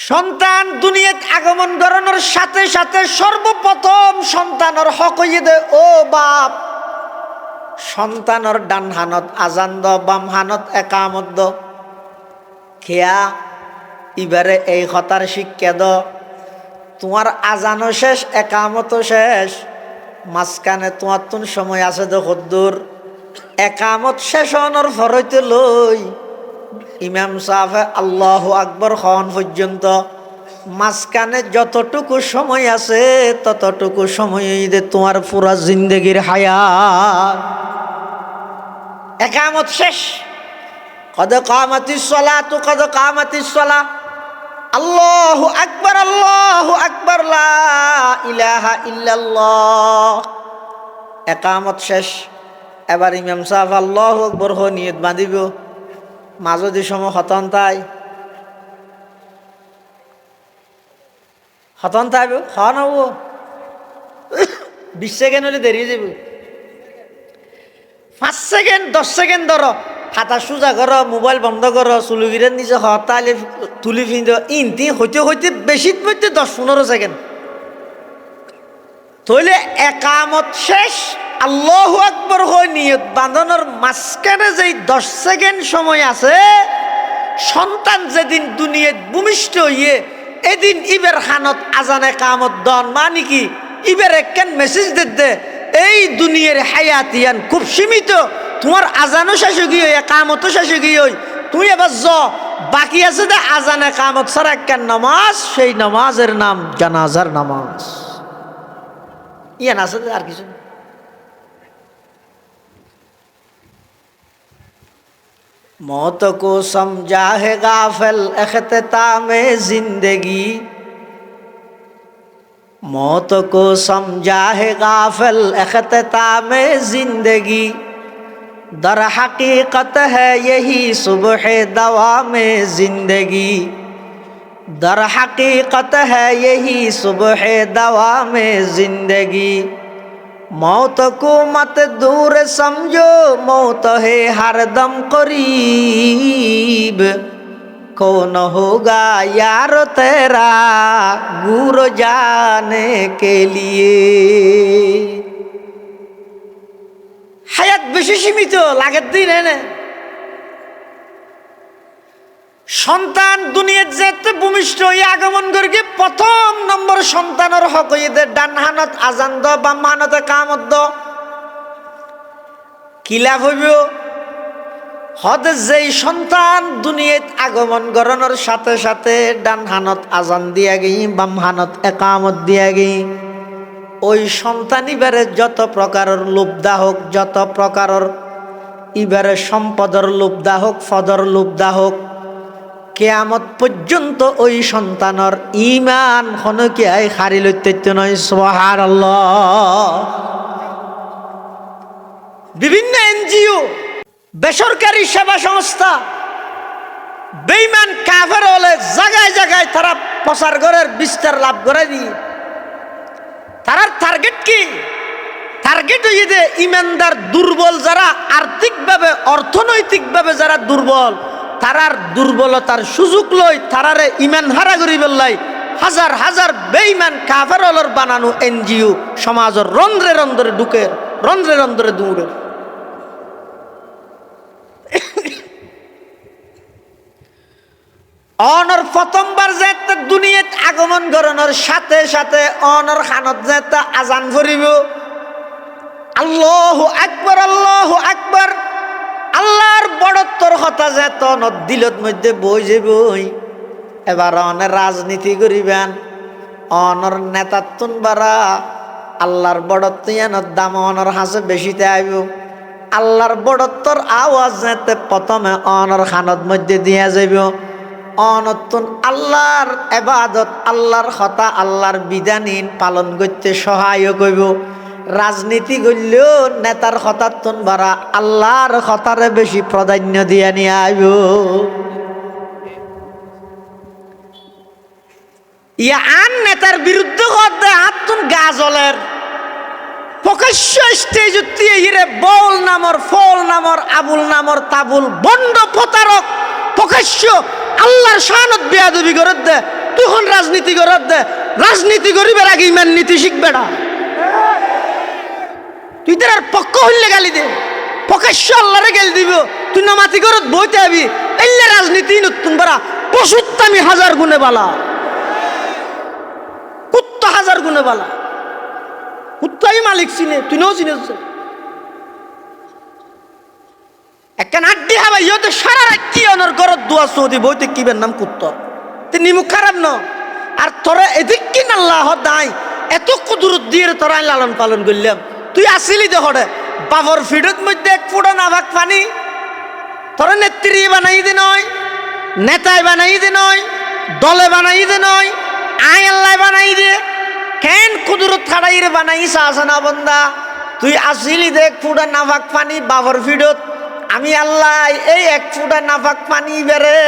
সন্তান দুনিয়াত আগমন করানোর সাথে সাথে সর্বপ্রথম সন্তানের হক হইয়ে দে ও বাপ, সন্তানের ডান হানত আজান দ, বাম হানত একামত দ। খেয়া এবারে এই কথার শিক্ষা দ, তোমার আজানও শেষ একামতও শেষ, মাঝখানে তোমার তুন সময় আছে তো কদ্দুর। একামত শেষ হওয়ার ফরইতে লই ইমাম সাহেব আল্লাহু আকবর হওয়ান পর্যন্ত মাঝখানে যতটুকু সময় আছে ততটুকু সময় দে তোমার পুরা জিন্দগির হায়াত। একামত শেষ, কদ কামাতিস সালাতু কদ কামাতিস সালাহ, আল্লাহু আকবার আল্লাহু আকবার লা ইলাহা ইল্লাল্লাহ। একামত শেষ, এবার ইমাম সাহেব আল্লাহু আকবর হ নিয়ত বাঁধিব, মাঝদি সময় হতন তাই হতন তাইব হন হব 20 সেকেন্ড হলে দেরিয়ে যাব, 5 সেকেন্ড 10 সেকেন্ড ধরো, হাতা সোজা করো, মোবাইল বন্ধ করো, চুলুগিরে নিজে হতাইলে তুলি ফিন্দ ইনতি হইতে হইতে বেশি মধ্যে 10-15 সেকেন্ড তইলে একামত শেষ। আল্লাহু আকবর হয়ে নিয়ত বাঁধানোর মাঝখানে যেই 10 সেকেন্ড সময় আছে, সন্তান যেদিন দুনিয়াত ভূমিষ্ঠ হইয়ে এদিন ইবের খানত আজানে কামত দন, মানে কি ইবের একখান মেসেজ দে এই দুনিয়ার হায়াতিয়ান খুব সীমিত, তোমার আজানও শেষ গিয়ে কামতও শেষ গিয়ে তুই এবার বাকি আছে দে আজানে কামত ছাড়া একখান নামাজ, সেই নামাজের নাম জানাজার নামাজ। ইয়ান আছে আর কিছু। मौत को समझा है गाफिल इख्तिताम जिंदगी, मौत को समझा है गाफिल इख्तिताम जिंदगी, दर हकीकत है यही सुबह दवाम जिंदगी, दर हकीकत है यही सुबह दवाम जिंदगी, मौत को मत दूर समझो मौत है हरदम करीब, कौन होगा यार तेरा गुर जाने के लिए। হায়াত বেশি সীমিত লাগের দিন এনে সন্তান দুনিয়াত যেতে ভূমিষ্ঠ হয়ে আগমন করি প্রথম নম্বর সন্তানের হক হইতে ডান হানত আজান দ, বাম হানতে কামত দ। কি লাভ হইব? হদ যেই সন্তান দুনিয়াত আগমন করানোর সাথে সাথে ডান হানত আজান দিয়া গেই, বাম হানত একামত দিয়া গেই, ওই সন্তান ইবারে যত প্রকারের লোভদা হোক, যত প্রকারের ইবারে সম্পদর লোভদা হোক, ফদর লোভদা হোক, কিয়ামত পর্যন্ত ওই সন্তানের ঈমান হনকিয়াই হারি লইতে নয়। সুবহানাল্লাহ। বিভিন্ন এনজিও, বেসরকারি সেবা সংস্থা বেঈমান কাফের হলে জায়গায় জায়গায় তারা প্রচার করার বিস্তার লাভ করে দিয়ে, তার টার্গেট কি? টার্গেট হইয়ে যে ইমানদার দুর্বল যারা, আর্থিকভাবে অর্থনৈতিকভাবে যারা দুর্বল, তারার দুর্বলতার সুযোগ লই তারারে ইমান হারা করি বেল্লাই হাজার হাজার বেঈমান কাফেরর বানানো এনজিও সমাজের রন্ধ্রে রন্ধ্রে ঢুকে, রন্ধ্রে রন্ধ্রে দৌড়ে। অনর প্রথমবার যেতে দুনিয়াত আগমন করানোর সাথে সাথে অনর খানত যেতে আজান ভরিব, আল্লাহু আকবার আল্লাহু আকবার, আল্লাহর বড়ত্বর কথা যেত দিলত মধ্যে বই যাবই। এবার অনের রাজনীতি করিবেন, অনর নেতাত্তুন বারা আল্লাহর বড়ত্ব এনত দাম অনর হাসে বেশিতে আইব। আল্লাহর বড়ত্বর আওয়াজ যেতে প্রথমে অনর খানত মধ্যে দিয়া যাইব। অনতুন আল্লাহর ইবাদত, আল্লাহর কথা, আল্লাহর বিধানীন পালন করতে সহায়ক হইব। রাজনীতি করলেও নেতার হঠাৎ তুন বারা আল্লাহর কথারে বেশি প্রাধান্য দিয়ে নিয়ে আইব। ইয়া আন নেতার বিরুদ্ধে কথা হাত তুন গা জ্বলের প্রকাশ্য স্টেজ ইরে বল নামর, ফল নামর, আবুল নামর, তাবুল বন্ড প্রতারক প্রকাশ্য আল্লাহর শানত বেয়াদবি করে দে। হন রাজনীতি করত দে, রাজনীতি করিবার আগে ইমান নীতি শিখবে না। তুই তার পক্ষ হইলে গালি দে, প্রকাশ্য আল্লাহরে গালি দিব, তুই নামাতি করত বইতে আবি, এলে রাজনীতি নতুন বারা পশুত্তামি হাজার গুণে বালা, কুত্তা হাজার গুণে বালা। কুত্তাই মালিক চিনে, তুই নাও চিনেছ। একটা নাড্ডি হাবাই ইয়তে সারা রাত কি অনর গরত দোয়া সৌদি বইতে কিবের নাম কুত্তা, তুই নিমুখ খারাপ ন। আর তোরা এদিক কি আল্লাহ দাই এত কুদরত দিয়ে তোরা লালন পালন করলাম। তুই আসিলি দেখে বাবর ফিডত মধ্যে এক ফুটা নাভাক পানি, তোরা নেত্রী বানাই দে নয়, নেতায় বানাই দে নয়, দলে বানাই দে নয়, আয় আল্লাহ বানাই দে। কেন কুদরত ছাড়াই বানাইছা আছে না বন্দা? তুই আসিলি দেখ ফুটা নাভাক পানি বাবর ফিডত, আমি আল্লাহ এই এক ফুটা নাফাক পানি বেড়ে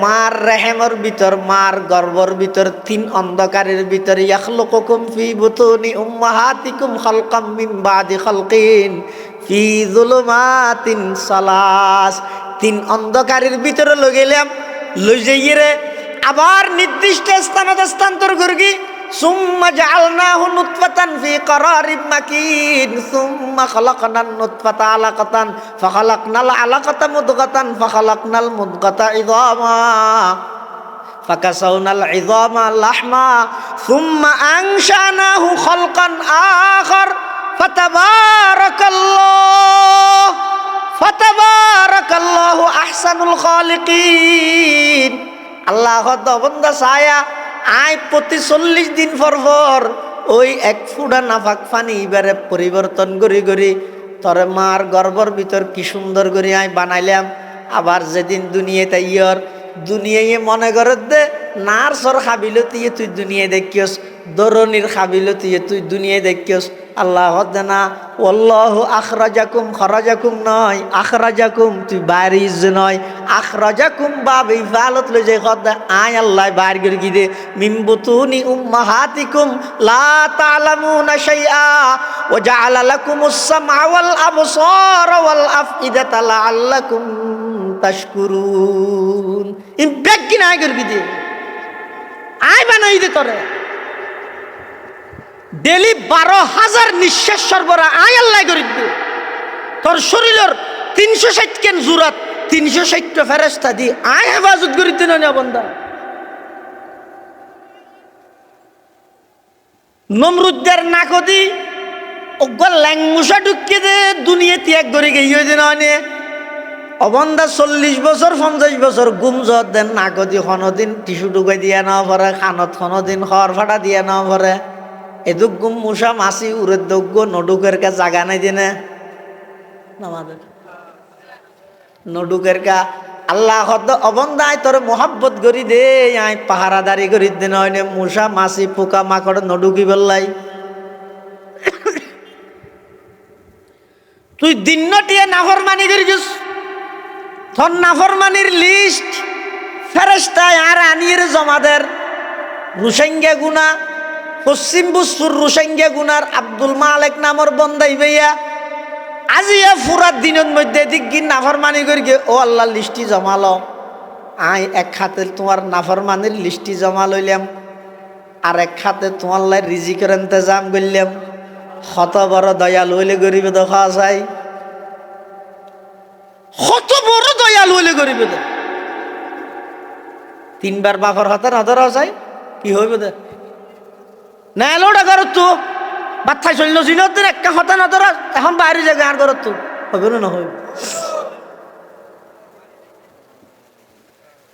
মার রেহেমর ভিতর, মার গর্বর ভিতর, তিন অন্ধকারের ভিতর, ইয়াখলুকুকুম ফি বুতুনি উম্মাহাতিকুম খালকাম মিন বাদি খালকিন ফি যুলুমাতিন সালাস। তিন অন্ধকারের ভিতরে লইলাম, লই যাইয়ে রে আবার নির্দিষ্ট স্থানান্তর করগি। সুম্মা জাআলনাহু নুতফাতান ফি ক্বারারিম মাকিন সুম্মা খালাকনান নুতফাতা আলাকাতান ফাখালাকনাল আলাকাতা মুদগাতান ফাখালাকনাল মুদগাতা ইযামা ফাকাসাউনাল ইযামা লাহমা সুম্মা আনশানাহু খালকান আখার ফাতাবারাকাল্লাহু আহসানুল খালিকিন। আল্লাহ বন্দা ছায়া আয় প্রতি 40 দিন পর ওই এক ফুটা নাফাক পানি এবারে পরিবর্তন করি তরে মার গর্বর ভিতর কি সুন্দর করে আয় বানাইলাম। আবার যেদিন দুনিয়াতে ইয়র দুনিয়ায় মনে করে দে নার্সর খাবিলতিয়ে তুই দুনিয়া দেখিয়স, দরনির খাবিলতিয়ে তুই দুনিয়া দেখিয়স। আল্লাহ না আল্লাহু আখরাজাকুম, খরাজাকুম নয়, আখরাজাকুম তুই বাইরিস নয়, আখরাজাকুম বাবে ফালত লই যাই খদা আয় আল্লাহ বাইর করে কি দে মিন বুতুনি উম্মাহাতিকুম লা তা'লামুনা শাইআ ওয়া জাআলা লাকুমুস সামআ ওয়াল আবসারা ওয়াল আফইদাতা লাআল্লাকুম তাশকুরুন। ইন বেগি না করে কি দে আয় বানাই দে তোরে ডেলি 12,000 নিঃশ্বাস সরবরাহ আয় আল্লাহ করে দে। তোর শরীরের 360 কেন জুরাত 360টা ফেরেশতা দি আয় হেফাজত করে দিন না বন্দা। নমরুদের নাকদি ওগল ল্যাংমুসা ঢুকিয়ে দে দুনিয়া ত্যাগ করে গিয়ে দিন অনে অবন্দা 40 বছর 50 বছর গুমজত দেন নাকদি কোনদিন টিস্যু ঢুকাই দিয়া না পরে, খানত কোনদিন খড় ফাটা দিয়া না পরে, এদুক গুম মুসা মাসি উড়ে দোগ্য নডুকের কা জাগা নাই দিনে আমাদের নডুকের কা আল্লাহ হদ অবন্দায় তোর মোহাব্বত করি দে আয় পাহারাদারি করি দে নয় মুসা মাসি পোকা মাকড় নডুকি বললাই। তুই দিনটিয়ে নাফরমানি করিস, তোর নাফরমানির লিস্ট ফেরেশতায় আর আনিয়ে জমাদের রুসাইঙ্গা গুনা পশ্চিম বুসুর রুসাইঙ্গা গুনার আব্দুল মালিক নামর বন্দাই ভাইয়া আজিয়া ফুরাত দিনের মধ্যে দিক নাফরমানি করি গে ও আল্লাহ লিস্টি জমালো আয় এক খাতে তোমার নাফরমানির লিস্টি জমা লইলাম আর এক খাতে তোমার লাই রিজিকের ইন্তজাম করলাম। কত বড় দয়ালু হইলে গরিব দেখা যায়, কত বড় দয়ালু হইলে গরিব দে 3 বার বাপর হাতে নজরা যায় কি হইব দে না এলোটা করত তো বাচ্চাই চলিল জিনদের একটা হতা নজরা এখন বাইরে জায়গায় আর করত তো হবে না হইব।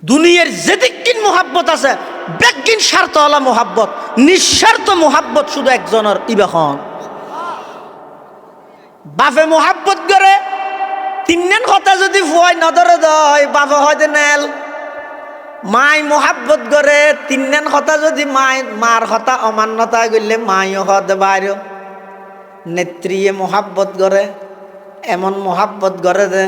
দুনিয়ার যেদিকিন মোহাব্বত আছে বেগিন স্বার্থওয়ালা মোহাব্বত, নিঃস্বার্থ মোহাব্বত শুধু একজনের ইবাখন বাপে মোহাব্বত করে 3 কথা যদি ফুয়াই নজরে দেয় বাপে হয়তো নেল, মাই মোহাব্বত করে 3 কথা যদি মার কথা অমান্যতা করলে মাইও হতে বাইরেও। নেত্রীয়ে মোহাব্বত করে এমন মোহাব্বত করে দে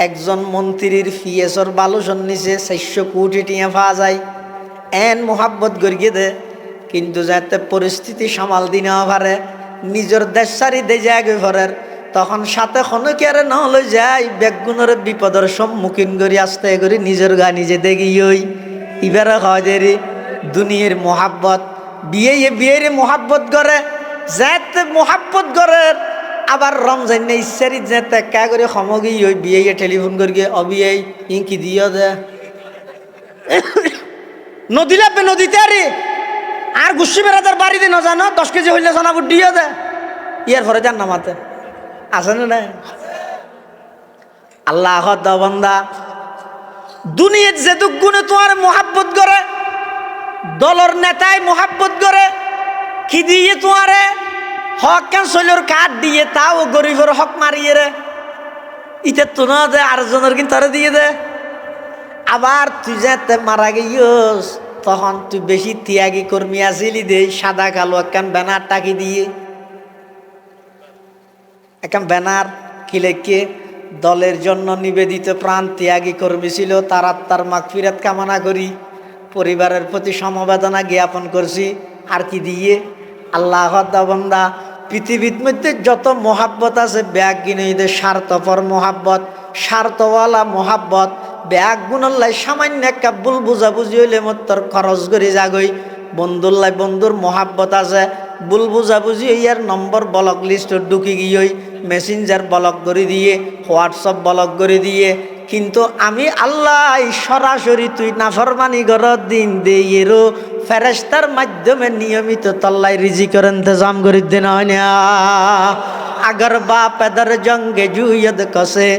একজন মন্ত্রীর ফিএসর বালুসন নিচে 400 কোটি টিয়া পাওয়া যায় এন মোহাব্বত করিয়ে দে, কিন্তু যাতে পরিস্থিতি সামাল দিনে পারে নিজের দেশ সারি দে যায় ঘরের তখন সাথে খনকের নহলে যাই বেগুনের বিপদের সম্মুখীন করি আসতে করি নিজের গা নিজে দেখি ওই ইবারে হয় দেরি দুনিয়ার মোহাব্বত বিয়ের মোহাব্বত করে যেতে মোহাব্বত করে আবার রমজান নেই ইচ্ছারি যেতে কা করে সমগি ওই বিয়ে টেলিফোন করি অবিয়ে ইঙ্কি দিও দে নদী লাগবে নদীতে আরে আর গুসি বেড়াদার বাড়িতে ন জানো 10 কেজি হইলে সোনাপুর দিয়ে দে ইয়ার পরে যান নামাতে আছে না আল্লাহ বান্দা দুনিয়ার যে দুগুণে তোমার মোহাব্বত করে দলর নেতায় মোহাব্বত করে কি দিয়ে তোমারে হক কেন শৈলর কাঠ দিয়ে তাও গরিবের হক মারিয়ে রে ইটা তো না দে আরেকজনের কিন্তু তারা দিয়ে দে আবার তুই যেতে মারা গিয়েস তখন তুই বেশি ত্যাগী কর্মী আসিলি দে সাদা কালো একখান ব্যানার টাকি দিয়ে একখান ব্যানার কি লেখে দলের জন্য নিবেদিত প্রাণ ত্যাগী কর্মী ছিল তার আত্মার মাগফিরাত কামনা করি পরিবারের প্রতি সমবেদনা জ্ঞাপন করছি আর কি দিয়ে আল্লাহ বান্দা পৃথিবীর মধ্যে যত মোহাব্বত আছে ব্যাগ গিনইদের স্বার্থপর মোহাব্বত স্বার্থওয়ালা মোহাব্বত ব্যাগ গুণল্লাই সামান্য একটা ভুল বুঝাবুঝি হইলে মোর খরচ করে যাগই বন্ধুল্লাই বন্ধুর মোহাব্বত আছে ভুল বুঝাবুঝি ইয়ার নম্বর ব্লক লিস্ট ঢুকি গিয়ে মেসেঞ্জার ব্লক করে দিয়ে হোয়াটসঅ্যাপ ব্লক করে দিয়ে কিন্তু আমি আল্লাহ সরাসরি তুই নাফরমানি গরত দিন দে এরো ফেরেশতার মাধ্যমে নিয়মিত তল্লাই রিজিকের ইন্তজাম করে দেন হয় না अगर बा पैदर जंग जुयद कसे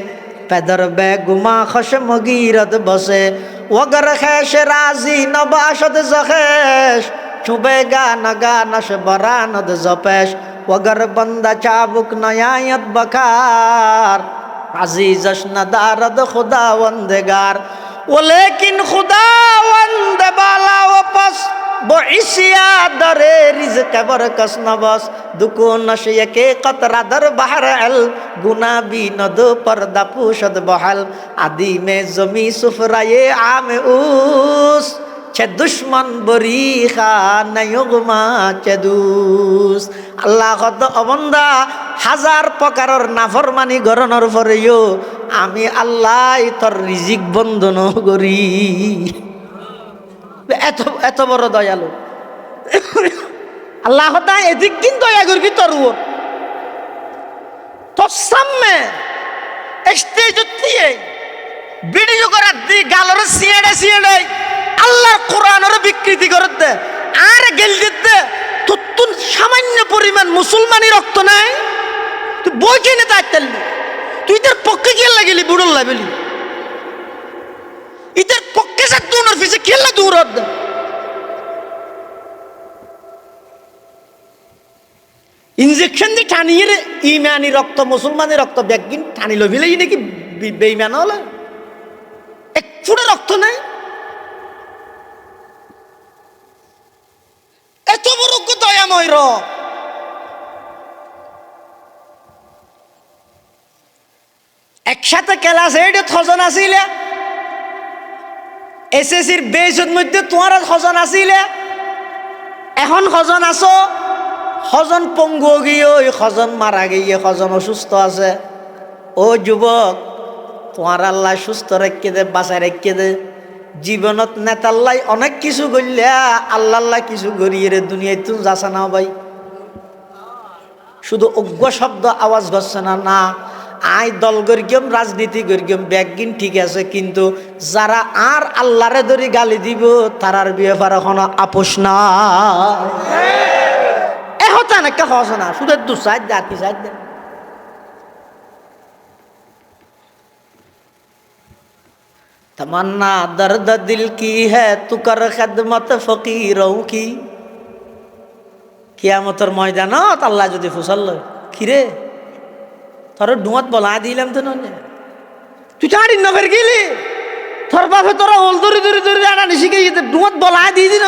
पैदर बेगुमा खशम गिरद बसे वगर खैश राजी नबाशद जखेश चुबेगा नगा नश बरानद जपेश वगर बंदा चाबुक नयायत बकार अजीजश नदारद खुदा वंदगार वो लेकिन खुदा वंद बाला वापस बोइसिया दरे रिज़्क़ बरकस नबस दुको नशे के कतरा दर बहर अल गुना भी नद पर्दा पुशद बहल आदि में जमी सुफराए आम उस छे दुश्मन बरी खा नयुगमा चदूस अल्लाह खद अबंदा हजार प्रकार नाफरमानी गरनर परेও আমি আল্লাহ তোর রিজিক বন্ধন করি এত এত বড় দয়ালু আল্লাহ তাআলা এদিক কিন্তু দয়া করি তোর উপর তোর সামনে স্টেজ দিয়ে ভিডিও করার দি গালর সিএডে আল্লাহর কোরআনের বিকৃতি করে দে আর গেল দিতে তুই সামান্য পরিমাণ মুসলমানি রক্ত নাই তুই বই কিনে তাইতালি তুই তোর পক্ষে খেল লাগিলি বুড়ল লাগলি ইতার পক্ষে সে দুনোর পিছে খেললা দূর হদ ইনজেকশন দি টানিয়ে রে ইমানি রক্ত মুসলমানি রক্ত ব্যাগিন টানি লবিলেই নাকি বেঈমান হলো এক ফুটা রক্ত নাই এত বড় দয়াময় র একসাথে ক্লাস 8 ছজন আছিলে এসএসসির বেজের মধ্যে তোমার ছজন আছিলে এখন ছজন আছো ছজন পঙ্গু গিয়ে ছজন মারা গিয়ে ছজন অসুস্থ আছে ও যুবক তোমার আল্লাহ সুস্থ রেখে দে বাঁচায় রেখে দে জীবনত নেতাল্লাই অনেক কিছু করলে আল্লাহ কিছু গড়িয়ে রে দুনিয়ায় তুমি যাচ্ছে না ভাই শুধু অজ্ঞ শব্দ আওয়াজ করছে না না আই দল গরিগম রাজনীতি গরিগম ব্যাগিন ঠিক আছে কিন্তু যারা আর আল্লাহরে ধরি গালি দিব তারার ব্যাপারে এখন আপোষ না এহতা না কে হস না শুধু দু সাইড দে আতি সাইড দে तमन्ना दर्द दिल की है तू कर खिदमत फकीरों की কিয়ামতের ময়দানত আল্লাহ যদি ফুসাল কিরে তোর ডুয়াত বলা দিলাম তো নয় তুই চাড়ি নগর গেলি তোর বাপে তোরা ওল ধরে ধরে ধরে আনা শিখে ডুয়াত বলা দিয়ে দিন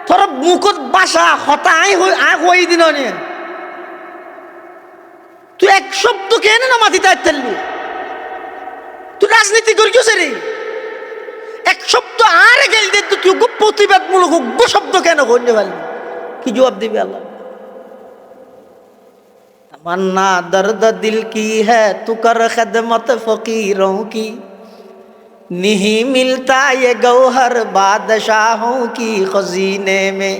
তোর মুখত বাসা হতা হই দিন তুই এক শব্দ কেন না মাটিতে আইতালি তুই রাজনীতি করিস রে এক শব্দ আর গেল দে তুই প্রতিবাদমূলক উগ্র শব্দ কেন করতে পারলি কি জবাব দিবি আল্লাহ तमन्ना दर्द दिल की है तू कर खिदमत फकीरों की नहीं मिलता ये गौहर बादशाहों की खजीने में।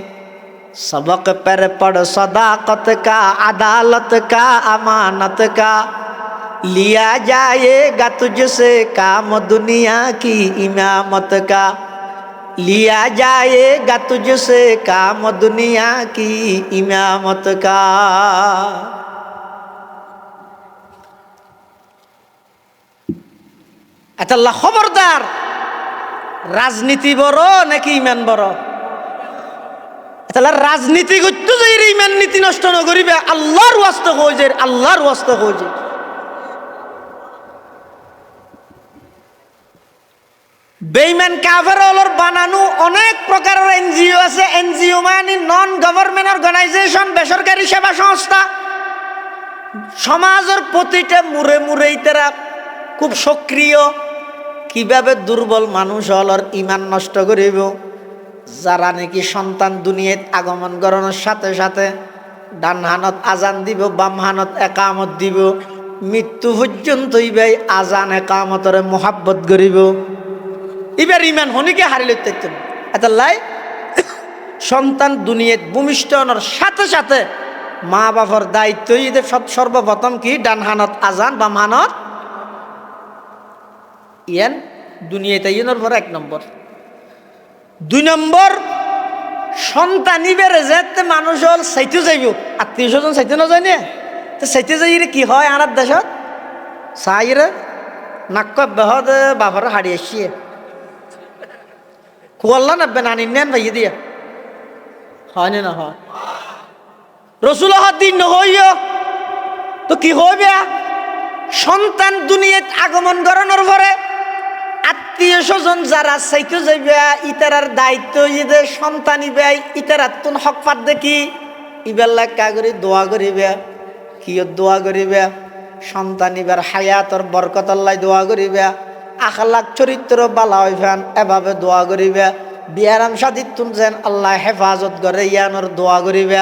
सबक पर पढ़ सदाकत का, अदालत का, अमानत का, लिया जाएगा तुझसे काम दुनिया की इमामत का, लिया जाएगा तुझसे काम दुनिया की इमामत का। আল্লাহ খবরদার, রাজনীতি বড় নাকি ইমান বড়? তাহলে রাজনীতি করতে যাই ইমান নীতি নষ্ট না করিবে, আল্লাহর ওয়াস্তে হয়ে যায়, আল্লাহর ওয়াস্তে হয়ে যায়। বেঈমান কাফের হলোর বানানো অনেক প্রকারের এনজিও আছে। এনজিও মানে নন গভর্নমেন্ট অর্গানাইজেশন, বেসরকারি সেবা সংস্থা। সমাজের প্রতিটা মুড়ে মুড়েই তারা খুব সক্রিয়। কিভাবে দুর্বল মানুষ হলর ইমান নষ্ট করিব, যারা নাকি সন্তান দুনিয়াত আগমন করানোর সাথে সাথে ডান হানত আজান দিব, বাম হানত একামত দিব, মৃত্যু পর্যন্ত ইবাই আজান একামতরে মোহাব্বত করিব। এবার ইমান হনিকে হারিয়ে লইতে এতাল্লাই সন্তান দুনিয়াত ভূমিষ্ঠ হওয়ার সাথে সাথে মা বাবার দায়িত্ব ঈদের সর্বপ্রথম কি ডান হানত আজান, বাম হানত ইয়ান দুনিয়াতে ইয়ের পর 1 নম্বর। 2 নম্বর, সন্তানি বেড়ে যেতে মানুষ হল চাইতে যাইব, আত্মীয় স্বজন চাইতে না যায় না, তো চাইতে যাই কি হয় আর দেশত চাইরে নাক বেহদ বাবার হাড়ি আসিয়ে কুয়াল্লা নাববে নানি নেন ভাইয়ে দিয়া হয় না হয়। রসুল দিন নহইও তো কি হইবে, সন্তান দুনিয়াত আগমন করানোর পরে আত্মীয় স্বজন যারা চাইতে যাইবে ইতারার দায়িত্ব ঈদের সন্তান ইবে ইতারার তুন হক পাত দেখি ইবেলা কা করি দোয়া করিবে, কি দোয়া করিবে, সন্তান ইবার হায়াতর বরকত আল্লাহ দোয়া করিবে, আখলাক চরিত্র বালা হইফান এভাবে দোয়া করিবে, বিয়ারাম শাদিত তুন যেন আল্লাহ হেফাজত করে ইয়ানোর দোয়া করিবে।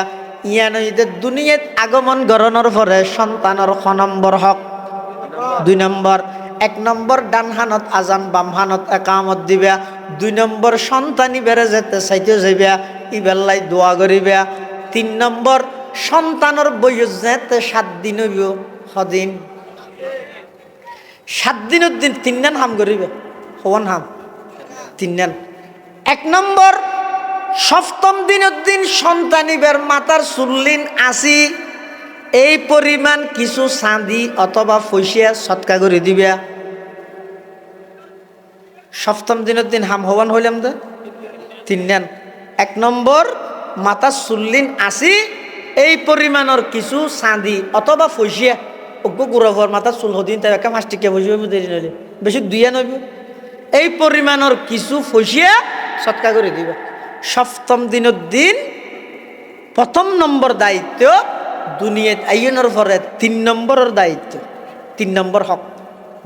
ইয়ান ঈদের দুনিয়াত আগমন করানোর পরে সন্তানের ক নম্বর হক। 2 নম্বর, 1 নম্বর ডান হানত আজান, বাম হানত একামত দিবে। 2 নম্বর, সন্তানি বেড়ে যেতে চাইতে যাইবে ইবেল্লাই দোয়া করিবে। 3 নম্বর, সন্তানের বয়স যেতে 7 দিন হইব, সদিন 7 দিনের দিন 3 দিন হাম করিবে, হন হাম 3 দিন। 1 নম্বর, 7ম দিনের দিন সন্তানিবের মাথার চুল্লিন আসি এই পরিমাণ কিছু চাঁদি অথবা পয়সা সৎকা করে দিবে। 7ম দিনের দিন হাম হবান হইলাম দে 3 দিন। 1 নম্বর, মাথার চুল্লিন আসি এই পরিমাণের কিছু চাঁদি অথবা পয়সা অজ্ঞ গুড়াভর মাথার চুল হদিন তাই একটা 5 টিকা পয়সা দেরি নইলে বেশি 2 নইব, এই পরিমাণের কিছু পয়সা সৎকা করে দিবে। 7ম দিনের দিন 1ম নম্বর দায়িত্ব দুনিয়াত আইনের পরে 3 নম্বরের দায়িত্ব, 3 নম্বর হক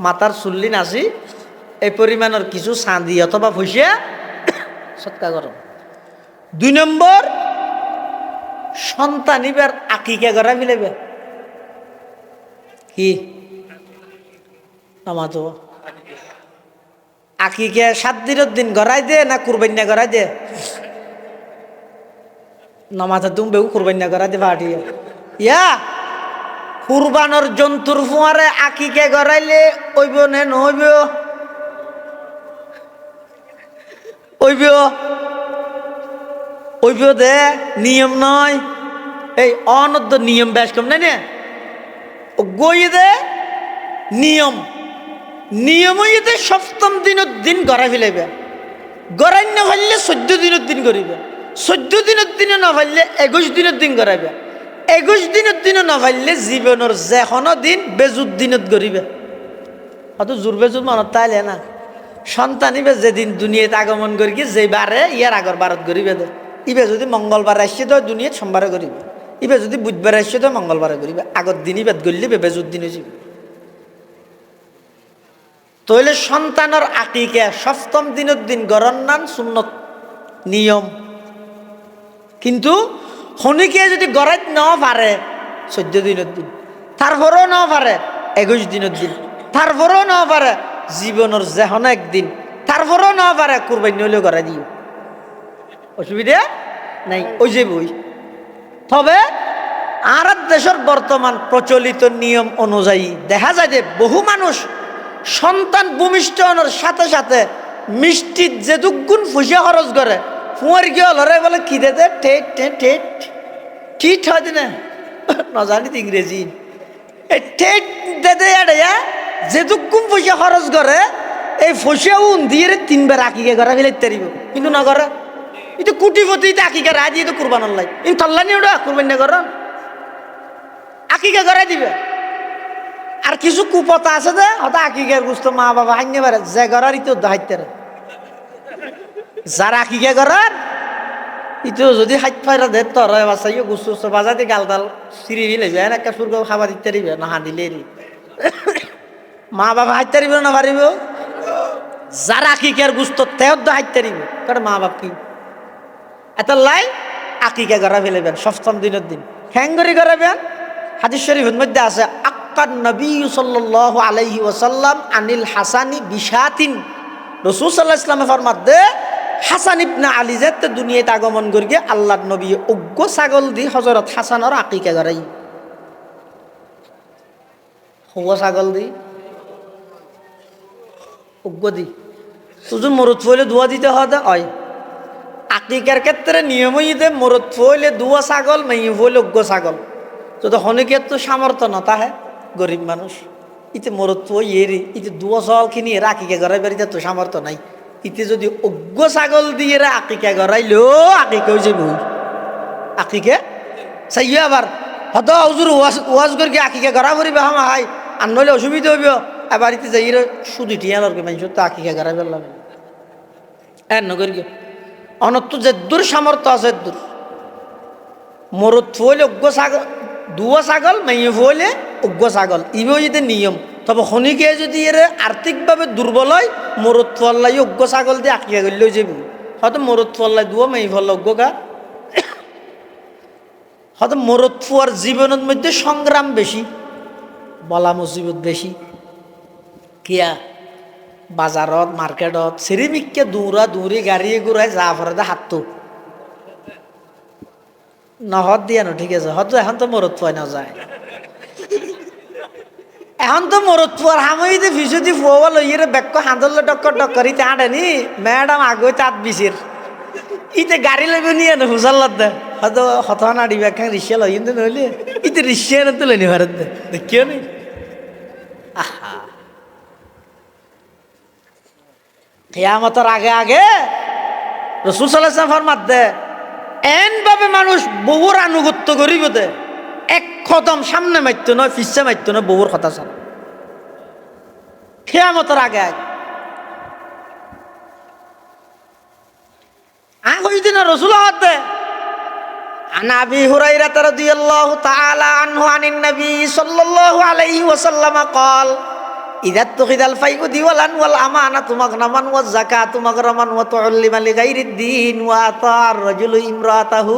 মাথার চুল্লিন আসি এই পরিমাণের কিছু চাঁদি অথবা পয়সা সৎকা করো। 2 নম্বর, সন্তান এবার আকিকা করা মিলেবে কি আমার তো আকিকা 7 দিনের দিন গড়াই দে না কুরবান্না গড়াই দে, নামাজে তুমি বেউ কুরবান্না গড়াই দে ভাটিয়া ইয়া কুরবানোর জন্তুর ফুয়ারে আকিকা গড়াইলে ওইব নে নহইব, ওইব ওইব দে নিয়ম নয়, এই অনদ্য নিয়ম বেশ কম নাই না গই দে নিয়ম, নিয়মইতে 7ম দিনের দিন গড়াই ফেলাইবে, গড়াই না ফেললে 14 দিনের দিন করিবে, 14 দিনের দিনে না ফেললে 21 দিনের দিন গড়াইবে, 21 দিনের দিনে না ফেললে জীবনের যে কোনো দিন বেজুর দিনত গড়িবে। অত জোর বেজুর মনত তাইলে না সন্তানিবে যেদিন দুনিয়াতে আগমন করি কি যে বারে ইয়ার আগর বারত গড়িবে দে, ইবে যদি মঙ্গলবার আসছে তো দুনিয়াত সোমবারে করিবে, ইবে যদি বুধবার আসছে তো মঙ্গলবারে করিবে, আগর দিন ইবাদ গড়লে বেজুর দিন হয়েছিল। তইলে সন্তানের আকিকা 7ম দিনের দিন গড়ন নান সুন্নত নিয়ম, কিন্তু শনিকে যদি গড়াইত ন পারে 14 দিনের দিন, তারপরেও ন পারে 21 দিনের দিন, তারপরেও ন পারে জীবনের যেহন একদিন তারপরেও না পারে কুরবানি হলেও করে দিও, অসুবিধা নাই, ওই যে বই। তবে আর দেশের বর্তমান প্রচলিত নিয়ম অনুযায়ী দেখা যায় যে বহু মানুষ সন্তান ভূমিষ্ঠ হওয়ার সাথে সাথে মিষ্টির যে দুগুণ ফুসিয়া খরচ করে ফুয়ার গিয়ে লড়ে বলে কি দে ঠেট ঠেট ঠেট ঠিক হয় না নজানি ইংরেজি ঠেট দে দে যে দুগুণ ফুসিয়া খরচ করে এই ফুসিয়া উন দিয়ে 3 বার আকিকে করা ফেলে তারিব, কিন্তু না করে এটা কুটিপতি আকিকা রায় দিয়ে তো কুরবান লাই ইন তল্লানি ওটা কুরবান না কর আকিকা করাই দিবে। আর কিছু কুপতা আছে যে হয়তো আকিকার গুস্ত মা বাবা হাইনে পারে যে করার ইতো দায়িত্ব যারা আকিকা করার ইতো যদি হাইত ফাইরা দে তোর বাসাইও গুস্ত বাজাতে গাল দাল সিঁড়ি ফেলে যায় একটা সুর্গ খাবার দিতে দিবে না হাঁদিলে মা বাবা হাইতে দিবে না পারিব, যারা আকিকার গুস্ত তেও হাইতে দিবে কারণ মা বাপ কি এত লাই আকিকা করা ফেলেবেন সপ্তম দিনের দিন হ্যাঙ্গরি করাবেন। হাদিস শরীফের মধ্যে আছে আক্কান নবী সাল্লাল্লাহু আলাইহি ওয়াসাল্লাম আনিল হাসানি বিশাতিন, রাসূল সাল্লাল্লাহু আলাইহি ওয়াসাল্লাম ফরমাতে হাসান ইবনে আলী যেতে দুনিয়াতে আগমন করি আল্লাহর নবী অজ্ঞ ছাগল দি হযরত হাসানের আকিকা করাই, অজ্ঞ ছাগল দি অজ্ঞ দি তুজন মরুত ফইলে দোয়া দিতে হয়। আকিকার ক্ষেত্রে নিয়মই দে মরত ফইলে দুয়া ছাগল মেয়ে ফইলে অজ্ঞ ছাগল, যদি হনিকের তো সামর্থ্য না তাহে গরিব মানুষ ইতে মরত ফই এরি ইতে দুয়া ছাগল কিনি এরা আকিকা গড়াই বাড়িতে তো সামর্থ্য নাই, ইতে যদি অজ্ঞ ছাগল দিয়ে এরা আকিকা গড়াইলো আকিকা হয়ে যাবে আকিকে চাই আবার হয়তো হুজুর ওয়াজ করি আকিকা গড়া ফুরিবে হামা হাই আর নইলে অসুবিধা হইব আবার ইতে যাই শুধু টিয়া লড়কে মানুষ তো আকিকা গড়াই ফেললাম নগর গিয়ে অনত্য যে দূর সামর্থ্য আছে দূর মরত ফুলে অজ্ঞ ছাগল দুয়া ছাগল মেয়ে ফুলে অজ্ঞ ছাগল ইবেও যদি নিয়ম, তবে শনিকে যদি এর আর্থিকভাবে দুর্বল হয় মরত ফুয়াল্লাই অজ্ঞ ছাগল দিয়ে আঁকিয়া করলেও যাবি, হয়তো মরত ফুয়াল্লাই দুয়া মেয়ে ফল অজ্ঞ গা, হয়তো মরত ফুয়ার জীবনের মধ্যে সংগ্রাম বেশি বলা মুসিবত বেশি কিয়া বাজারত মার্কেটত সিরিমিককে দৌড়া দৌড়ি গাড়ি ঘুরাই যা ফরে হাত নহত দিয়া ন ঠিক আছে হয়তো এখন তো মরত ফুয়াই না যায়, এখন তো মরত ফুয়ার হামইতে ফিসুদি ফুয়া লইয়ে বেক্ক হাঁদল টক্কর টক্করি তে আঁটেনি ম্যাডাম আগে তাঁত বিচির ইতে গাড়ি লইবে নিয়ে না হুসাল্লাত দে হয়তো হত নাড়ি ব্যাখ্যা রিক্সা লই কিন্তু নইলে ইতে রিক্সা এনে তো লইনি ভারত দে দেখিও নি আহা কিয়ামতের আগে আগে রাসূল সাল্লাল্লাহু আলাইহি ওয়াসাল্লাম ফরমাত দে এন ভাবে মানুষ বহুর আনুগত্য করিব দে এক কদম সামনে মারত নয় পিছে মারত নয় বহুর কথা চাল কিয়ামতের আগে আগে কইদিন রাসূল দে عن أبي هريرة رضي الله تعالى عنه عن النبي صلى الله عليه وسلم قال إذا اتخذ الفيء ديولا والأمانة مغنما والزكاة مغرما وتعلم لغير الدين وأطاع الرجل امرأته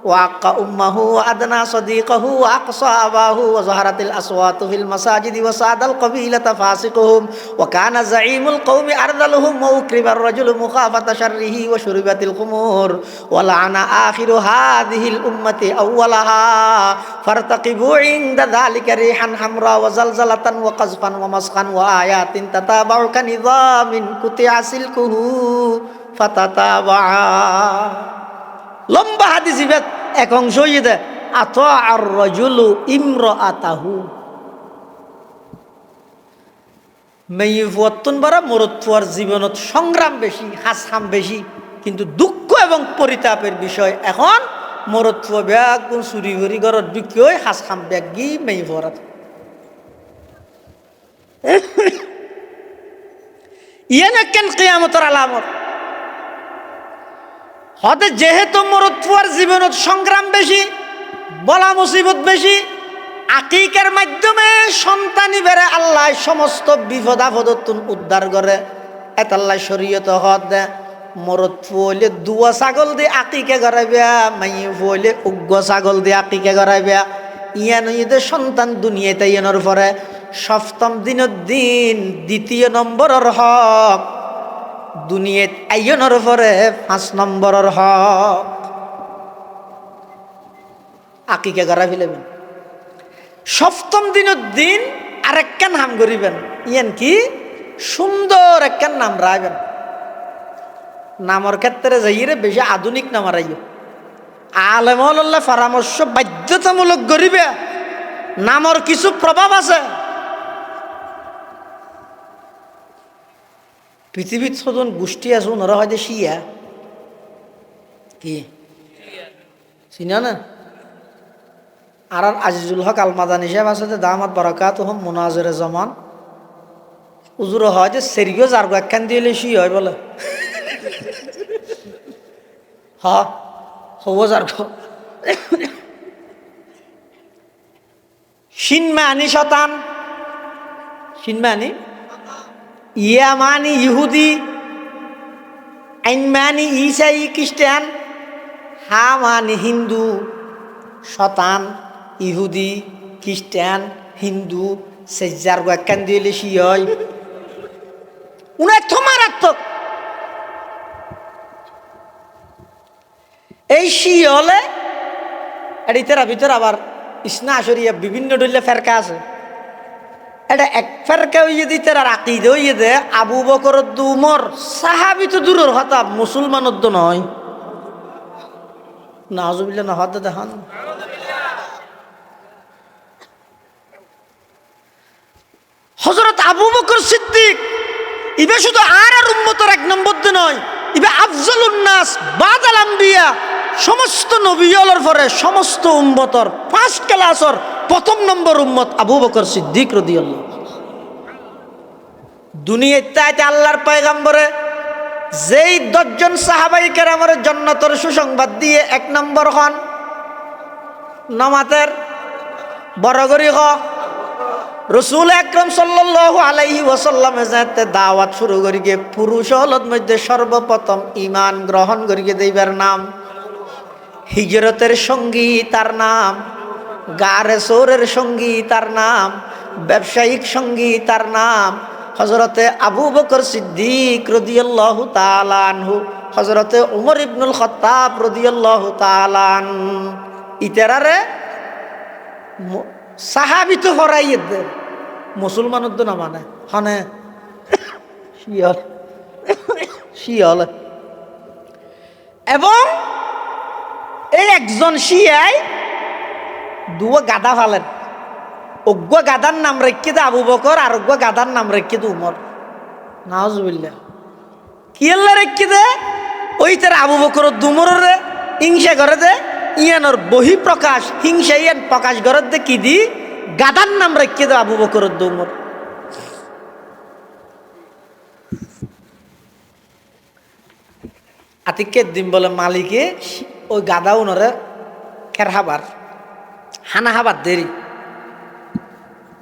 وعق أمه وأدنى صديقه وأقصى أباه وظهرت الأصوات في المساجد وساد القبيلة فاسقهم وكان زعيم القوم أرذلهم وأكرم الرجل مخافة شره وشربت الخمور ولعن آخر هذه الأمة أولها فارتقبوا عند ذلك ريحا حمراء وزلزلة وقذفا ومسخا وآيات تتابع كنظام قطع سلكه فتتابعا লম্বা হাদিস ইবাদ এক অংশ ইদে আতা আর রাজুলু ইমরাআতাহু মেয়ে ফুয়াত্তন বারা মরদ ফুয়ার জীবনত সংগ্রাম বেশি হাসহাম বেশি, কিন্তু দুঃখ এবং পরিতাপের বিষয় এখন মরদ ফুয়া ব্যাগ চুরি করি ঘরত বিক্রি হয় হাসহাম ব্যাগ গি মেয়ে ফুয়ারাত ইয়ে না কেন কিয়ামতের আলামত হতে যেহেতু মরদ ফুয়ার জীবনত সংগ্রাম বেশি বলা মুসিবত বেশি আকিকার মাধ্যমে সন্তানি বেড়ে আল্লাহ সমস্ত বিপদ আপদতুন উদ্ধার করে এত আল্লাহ শরীয়ত হদ দে মরদ ফুলে দুয়া ছাগল দিয়ে আকিকা করাইবে মাইয়ে ফুলে উগ্র ছাগল দিয়ে আকিকা করাইবে ইয়ান ঈদের সন্তান দুনিয়াতে ইয়ানোর পরে সপ্তম দিনের দিন দ্বিতীয় নম্বরের হক, দুনিয়াত আইয়নের পরে 5 নম্বরের হক। আকিকা করা ফেলবেন সপ্তম দিনের দিন, আরেকখান হাম করিবেন, ইয়ান কি সুন্দর একখান নাম রাখবেন। নামর ক্ষেত্রে যাইরে বেশি আধুনিক নাম রাইও, আলেমুল্লাহ পরামর্শ বাধ্যতামূলক করিবে। নামর কিছু প্রভাব আছে। পৃথিবীর সদন গোষ্ঠী আছে, ওনারা হয়তো শিয়া কি চিনা না। আর আজিজুল হক আল মাদানী সাহেব আছে, দামাত বরাকাত হম মুনাজরে জমান উজুর হয় যে সেরিও যার একখান দিলে শি হয় বলে হব যার সিনমানি শতান, সিনমানি ইয়ামানি ইহুদি, আইনমানি ইসাই খ্রিস্টান, হামানি হিন্দু, শতান ইহুদি খ্রিস্টান হিন্দু সেজার একখান দিলে শি হয়। উনার তো মারাত্মক। এই শি হলে এটার ভিতর আবার ইসনা আসরিয়া বিভিন্ন ডলে ফেরকা আছে। এটা এক ফেরকা হইয়ে দিতে আর আকিদ হইয়ে দে আবু বকর উমর সাহাবি তো দূরের কথা, মুসলমানের তো নয়। নাউজুবিল্লাহ না হতে দেখান। হযরত আবু বকর সিদ্দিক ইবে শুধু আর উম্মতের 1 নম্বর নয়, ইবে আফজালুন নাস বাদাল আম্বিয়া, সমস্ত নবীদের পরে সমস্ত উম্মতর 5 ক্লাসর 1ম নম্বর উম্মত আবু বকর সিদ্দিক রাদিয়াল্লাহু। দুনিয়াতে আল্লাহর পয়গম্বরে যেই 10 জন সাহাবায়ে কেরামের জান্নাতের সুসংবাদ দিয়ে 1 নম্বর হন, নামাতের বড়গরি হ রসুল আকরাম সাল্লাল্লাহু আলাইহি ওয়াসাল্লামে যাতে দাওয়াত শুরু করি গিয়ে পুরুষ হলত মধ্যে সর্বপ্রথম ঈমান গ্রহণ করিয়ে দেইবার নাম, হিজরতের সঙ্গী তার নাম, গারে সৌরের সঙ্গী তার নাম, ব্যবসায়িক সঙ্গী তার নাম হযরতে আবু বকর সিদ্দিক রাদিয়াল্লাহু তাআলা আনহু, হযরতে উমর ইবনুল খাত্তাব রাদিয়াল্লাহু তাআলা আন। ইতারারে সাহাবি তো হরাইয়ে দে, মুসলমানের তো না মানে হনে শিয়াল শিয়াল। এবং এই একজন শিয়াই 2 গাদা ফালেন, অজ্ঞ গাদার নাম রেখে দে আবু বকর, আর অজ্ঞ গাদার নাম রেখে দে উমর। নাউজুবিল্লাহ। কি আল্লাহ রেখে দে ওই তার আবু বকর দুমরে হিংসা করে দে, ইয়ানোর বহি প্রকাশ হিংসা ইয়ান প্রকাশ করে দে কি দি গাদার নাম রেখে দে আবু বকর দুমর। আতিকের দিন বলে মালিকে ওই গাদা উনরে খের হাবার হানা হাবার দেরি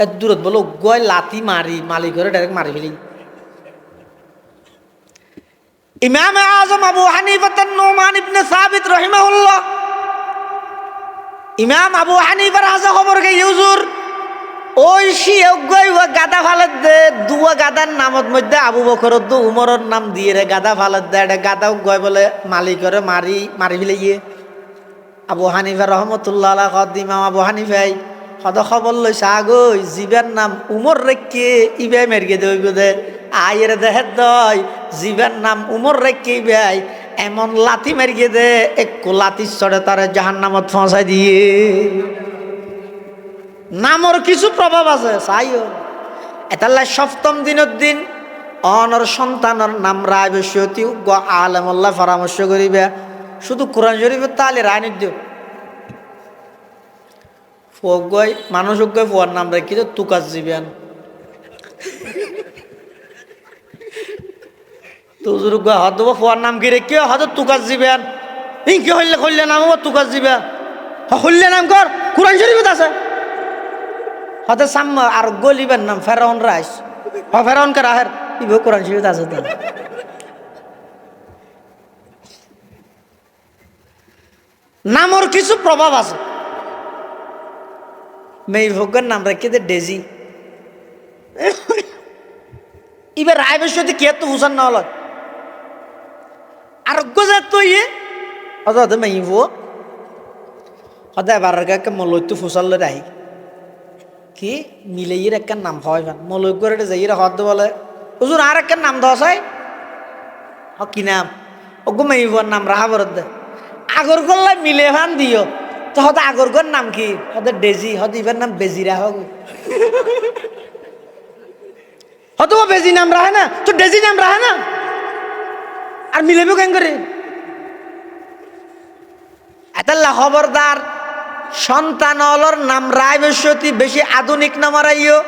এর দূরত বলে গয় লাতি মারি মালিকের ডাইরেক্ট মারি ফেলি। ইমাম আজম আবু হানিফা নুমান ইবনে সাবিত রাহিমাহুল্লাহ, ইমাম আবু হানিফার হাজা খবর গে হুজুর ওই শিয়গই ও গাদা ফালত দে, 2 গাদার নামত মধ্যে আবু বকর দু উমরের নাম দিয়ে রে গাদা ফালত দে, এটা গাদাও গয় বলে মালিকের মারি মারি ফেলে গিয়ে। আবু হানিফা রহমতুল্লাহ আলাইহি কদ ইমাম আবু হানিফাই কত খবর লইছে আগই জিবের নাম উমর রেখে ইবে মেরগে দইব দে আয়ের দেহ দয় জিবের নাম উমর রেখে ইবাই এমন লাথি মেরগে দে এক লাথি চড়ে তারে জাহান্নামত পৌঁছাই দিয়ে। নামর কিছু প্রভাব আছে চাইও। এটালে 7ম দিনের দিন অনর সন্তানের নাম রায় বেশি উগ্র আলেমুল্লাহ পরামর্শ করিবে, শুধু কোরআন শরীফের তালে রায় নিদিও ফগই মানুষ গয় ফুয়ার নাম রেখে তুকাজ দিবেন তুজুর গয় হদ ফুয়ার নাম কি রেখে হদ তুকাজ দিবেন ইনকে হইলে হইলে নাম তুকাজ দিবে হইলে নাম কর কোরআন শরীফত আছে হতে সাম আর গলিবেন নাম ফেরাউন রাইস ফেরাউন কে রাহের ইবে কোরআন শরীফত আছে তো। নামর কিছু প্রভাব আছে। মেয়ে ভোগের নাম রেখে দে ডেজি, এবার রায় বসতে কে তো হুসান না হল আরোগ্য যাত তো ইয়ে অত মাইব সদায় এবার মলয়তো ফুসাল রাহি কি মিলে ইয়ের একটা নাম হয় মলয় করে যাই হদ বলে হুজুর আর একটা নাম দেওয়া চাই কি নাম অগো মাইবর নাম রাহা বরদ দে আগর গল্লায় মিলে ভান দিও তো হতে আগর গর নাম কি হতে ডেজি হতে ইবার নাম বেজিরা হোক হয়তো ও বেজি নাম রাহে না তো ডেজি নাম রাহে না আর মিলেব কেন করে এতাল্লা খবরদার সন্তান অলর নাম রায় বসতি বেশি আধুনিক নাম রাইও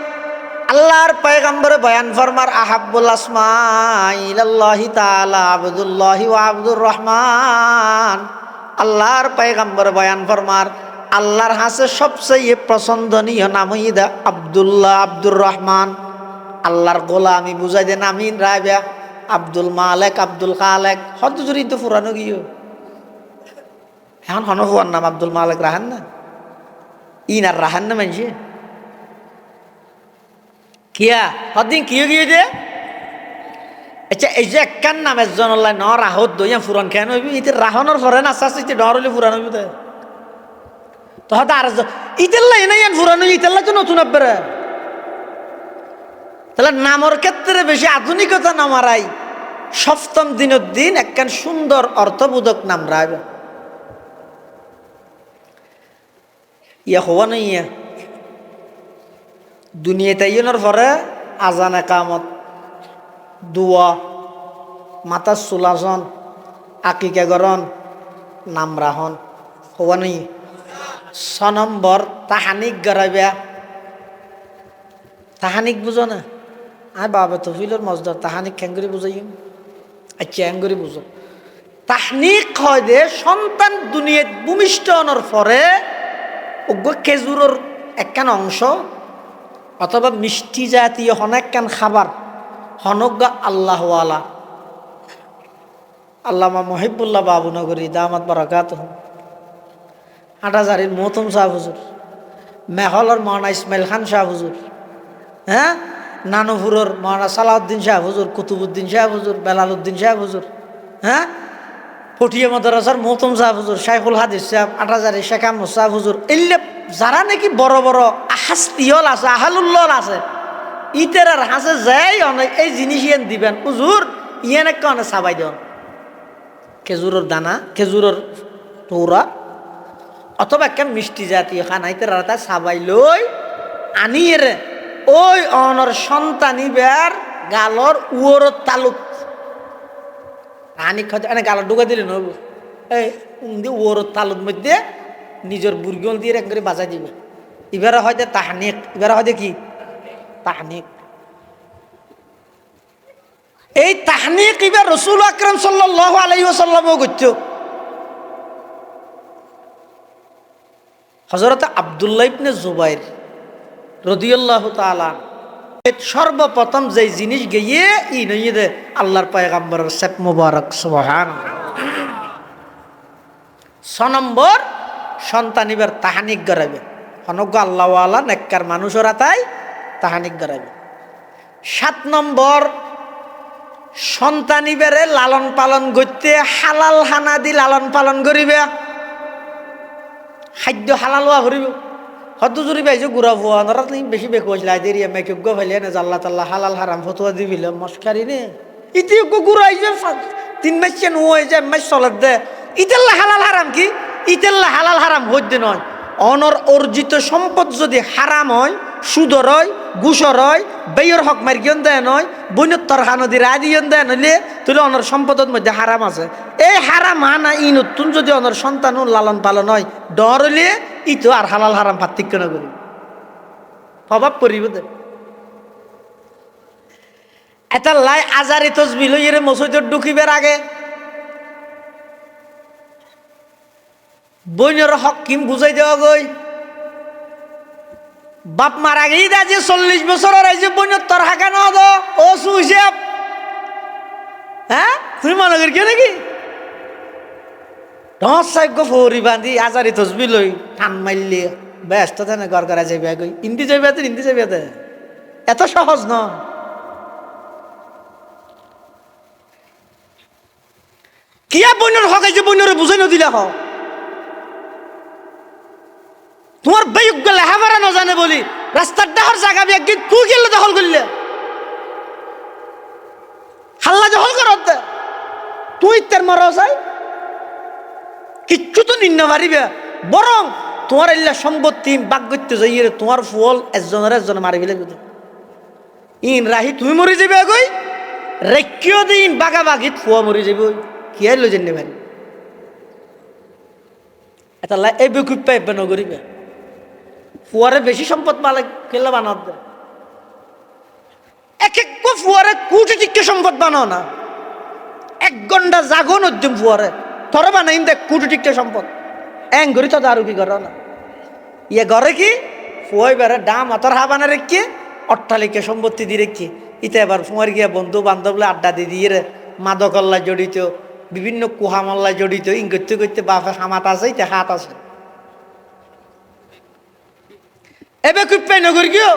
আল্লাহর পয়গম্বরে বয়ান ফরমার আহাব্বুল আসমা ইলাল্লাহি তাআলা আব্দুল্লাহি ওয়া আব্দুর রহমান আল্লাহর পয়গম্বরে বয়ান ফরমার আল্লাহর হাসে সবচেয়ে পছন্দনীয় নাম হইদা আব্দুল্লাহ আব্দুর রহমান আল্লাহর গোলামি বুঝাই দেন আমিন রায়বা আব্দুল মালেক আব্দুল খালেক হত জুরি তো ফুরানো গিয়ে এখন হনফুয়ার নাম আব্দুল মালেক রাহান না ইন আর রাহান না মানছে কিয়া হদিন কিয় গিয়ে দে আচ্ছা এই যে একখান নাম একজন ন রাহত দইয়া ফুরন কেন হইবি ইতে রাহনের পরে না আস্তে আস্তে ডর হইলে ফুরান হইবি তো হয়তো আর ইতেল্লা এনে ফুরানো ইতেল্লা তো নতুন আব্বারে তাহলে নামর ক্ষেত্রে বেশি আধুনিকতা নামারাই সপ্তম দিনের দিন একখান সুন্দর অর্থবোধক নাম রাখবে ইয়া হওয়া নাই ইয়া দুনিয়াতে ইয়নের পরে আজান একামত দুয়া মাতার চুলাসন আকিকা গরণ নাম রাহন হওয়া নাই 6 নম্বর তাহানিক গড়াইবা তাহানিক বুঝো না আয় বাবা তফিলর মজদার তাহানিক খেঙ্গুরি বুঝাইম আচ্ছা এঙ্গুরি বুঝো তাহনিক হয় দে সন্তান দুনিয়াত ভূমিষ্ঠ হওয়ার পরে অজ্ঞ খেজুরের একখান অংশ অথবা মিষ্টি জাতীয় অনেকখান খাবার হনজ্ঞ আল্লাহওয়ালা আল্লামা মহিবুল্লাহ বাবুনগরী দামাত বারাকাত হাটাজারির মৌতম শাহ হুজুর মেহলর মহানা ইসমাইল খান শাহ হুজুর হ্যাঁ নানুপুরের মহানা সালাউদ্দিন শাহ হুজুর কুতুবুদ্দিন শাহ হুজুর বেলালউদ্দিন শাহ হুজুর হ্যাঁ পটিয়া মাদ্রাসার মৌতম শাহ হুজুর শাইখুল হাদিস সাহেব আটাজারি শেখ আহমদ শাহ হুজুর এলে যারা নাকি বড় বড় হাস্তিহল আছে আহালুল্লল আছে ইতেরার হাসে যাই অনেক এই জিনিস ইয়েন দিবেন হুজুর ইয়েন একটা অনেক সাবাই দেন খেজুরের দানা খেজুরের টৌরা অথবা একটা মিষ্টি জাতীয় খানা ইতেরার তাই সাবাই লই আনিয়ে রে ওই অনর সন্তানিবার গালর উয়োর তালুক আনি খাতে এনে গালর ঢুকা দিলে নব এই উয়োর তালুক মধ্যে নিজের বুর্গল দিয়ে এক করে বাজাই দিবে এবারে হয়তো তাহানিক এবারে হয়তো কি তাহানিক এই তাহানিক এবার রসুল আকরাম সাল্লাল্লাহু আলাইহি ওয়াসাল্লামও করতো হযরত আব্দুল্লাহ ইবনে জুবাইর রাদিয়াল্লাহু তাআলা সর্বপ্রথম যে জিনিস গিয়ে ই নইয়ে দে আল্লাহর পয়গম্বরের সেপ মুবারক সুবহানাল্লাহ 6 নম্বর সন্তানিবার তাহানিক গড়াবে অনজ্ঞ আল্লাহওয়ালা নেককার মানুষরা তাই তাহানিক গড়াবে 7 নম্বর সন্তানিবারে লালন পালন করতে হালাল হানা দি লালন পালন করিবে খাদ্য হালাল হওয়া করিব হয়তো জুড়ি পাইছো গুড়া ভুয়া নরা বেশি বেক হয়েছিল আইদের ইয়ে মেক ফেলিয়ে না জাল্লা তাল্লা হালাল হারাম ফতুয়া দিবিল মস্কারি নে ইতি গুড়া আইছে 3 মাস চেন হয়ে যায় মাস চলত দে ইতেল্লা হালাল হারাম কি ইতেল্লা হালাল হারাম হইতে নয় অনর অর্জিত সম্পদ যদি হারাম হয় সুদর হয় ঘুষর হয় বেয়র হক মার্গিয়ন দেয় নয় বৈনত্তর হানদির আদিয়ন দেয় নইলে তুলে অনর সম্পদের মধ্যে হারাম আছে এই হারাম হানা ই নতুন যদি অনর সন্তান লালন পালন হয় ডর হইলে ই তো আর হালাল হারাম পার্থক্য না করি প্রভাব পড়িব দে এটা লাই আজারি তসবিল হইরে মসজিদে ঢুকিবার আগে বইনের হক কিম বুঝাই দেওয়া গই বাপ মারা গেই দা যে 40 বছরের আইছে বইনের তোর হাকা না দো ও সুইসেপ হ্যাঁ তুমি মনে করি নাকি দশ সাইক ফৌরি বান্ধি আজারি তসবি লই টান মারলি ব্যস্ত না ঘর করা যাবে গই ইন্দি যাবে ইন্দি যাবে এত সহজ ন বইনের হকাইছে বইনরে বুঝাই নদিলা হ তোমার বেয়ুক গেলে হাবারা না জানে বলি রাস্তার ডাহর জায়গা একদিন তুই গেলে দখল করলে হাল্লা দখল কর তুই তার মারা যায় কিচ্ছু তো নিন্ন পারিবে বরং তোমার এল্লা সম্পত্তি বাক করতে যাইয়ে তোমার ফল একজনের মারি ফেলে ইন রাহি তুমি মরে যাবে আগই রেখিও দিন বাগা বাগিত ফুয়া মরে যাবে কি আর লো জেনে ভাই এটা এই বেকুব পাইবে নগরিবে ফুয়ারে বেশি সম্পদ মালে কেলা বানাত দেয় এক এক ফুয়ারে কোটি টিকে সম্পদ বানাও না 1 ঘন্টা জাগন উদ্যম ফুয়ারে তোরা বানাইন দেখ কোটি টিকে সম্পদ এং করি তো দারু কি করো না ইয়ে ঘরে কি ফুয়াই বেড়ে ডাম অতর হা বানা রেখে অট্টালিকা সম্পত্তি দিয়ে রেখে ইতে এবার ফুয়ার গিয়া বন্ধু বান্ধবলে আড্ডা দিয়ে দিয়ে মাদকল্লায় জড়িত বিভিন্ন কুহামল্লায় জড়িত ইং করতে করতে বাপে হামাত আছে ইতে হাত আছে এবে খুব পাই নগর গিয়েও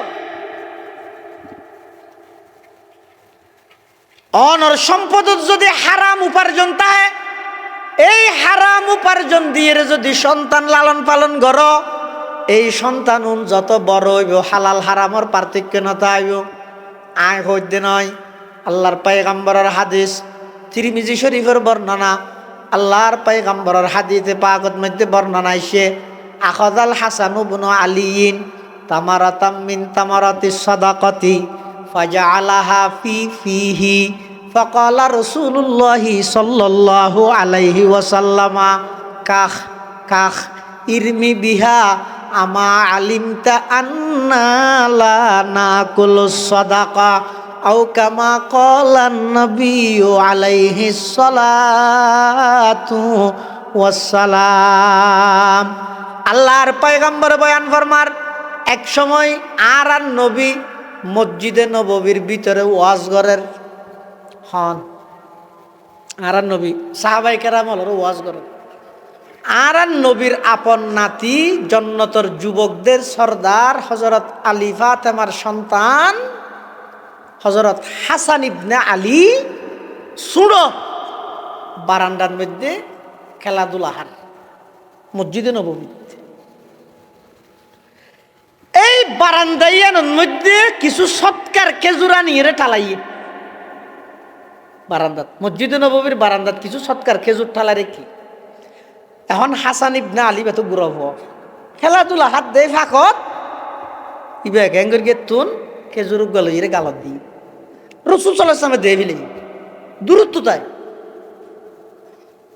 অনর সম্পদ যদি হারাম উপার্জন তাই এই হারাম উপার্জন দিয়ে যদি সন্তান লালন পালন কর এই সন্তান যত বড় হইব হালাল হারামর পার্থক্য নতা হইব আয় হইতে নয় আল্লাহর পয়গম্বরের হাদিস তিরমিজি শরীফের বর্ণনা আল্লাহর পয়গম্বরের হাদিসে পাকত মধ্যে বর্ণনা আইছে আখাযাল হাসান ইবনে আলিয়িন তামারাতাম মিন তামারাতিস সাদাকাতি ফাজআলাহা ফিহি ফাকালা রাসূলুল্লাহ সাল্লাল্লাহু আলাইহি ওয়াসাল্লাম কাখ কাখ ইরমি বিহা আমা আলিমতা আন্না লা নাকুলুস সাদাকা আও কামা ক্বালান নবিয়্যু আলাইহিস সালাতু ওয়াসসালাম আল্লাহর পয়গম্বর বয়ান ফরমার এক সময় আর নবী মসজিদে নববীর ভিতরে ওয়াজ করেন হন আর নবী সাহাবাই কেরাম হল ওয়াজ করেন আর নবীর আপন নাতি জন্নতর যুবকদের সর্দার হযরত আলী ফাতেমার সন্তান হযরত হাসান ইবনে আলী সুড়ো বারান্দার মধ্যে খেলাধুলা হার মসজিদে নববী এই বারান্দাইয়ানোর মধ্যে কিছু সৎকার খেজুরা নিয়ে ঠালাইয়ে বারান্দাত মসজিদে নববীর বারান্দাত কিছু সৎকার খেজুর ঠালা রেখি এখন হাসান ইবনে আলী বেত গুরব খেলাধুলা হাত দেয় ফাঁকত ইবে গ্যাঙ্গর গে তুন খেজুর গলইরে গালত দি রসুল সাল্লাল্লাহু আলাইহি ওয়াসাল্লাম দেবিলে দূরত্ব তাই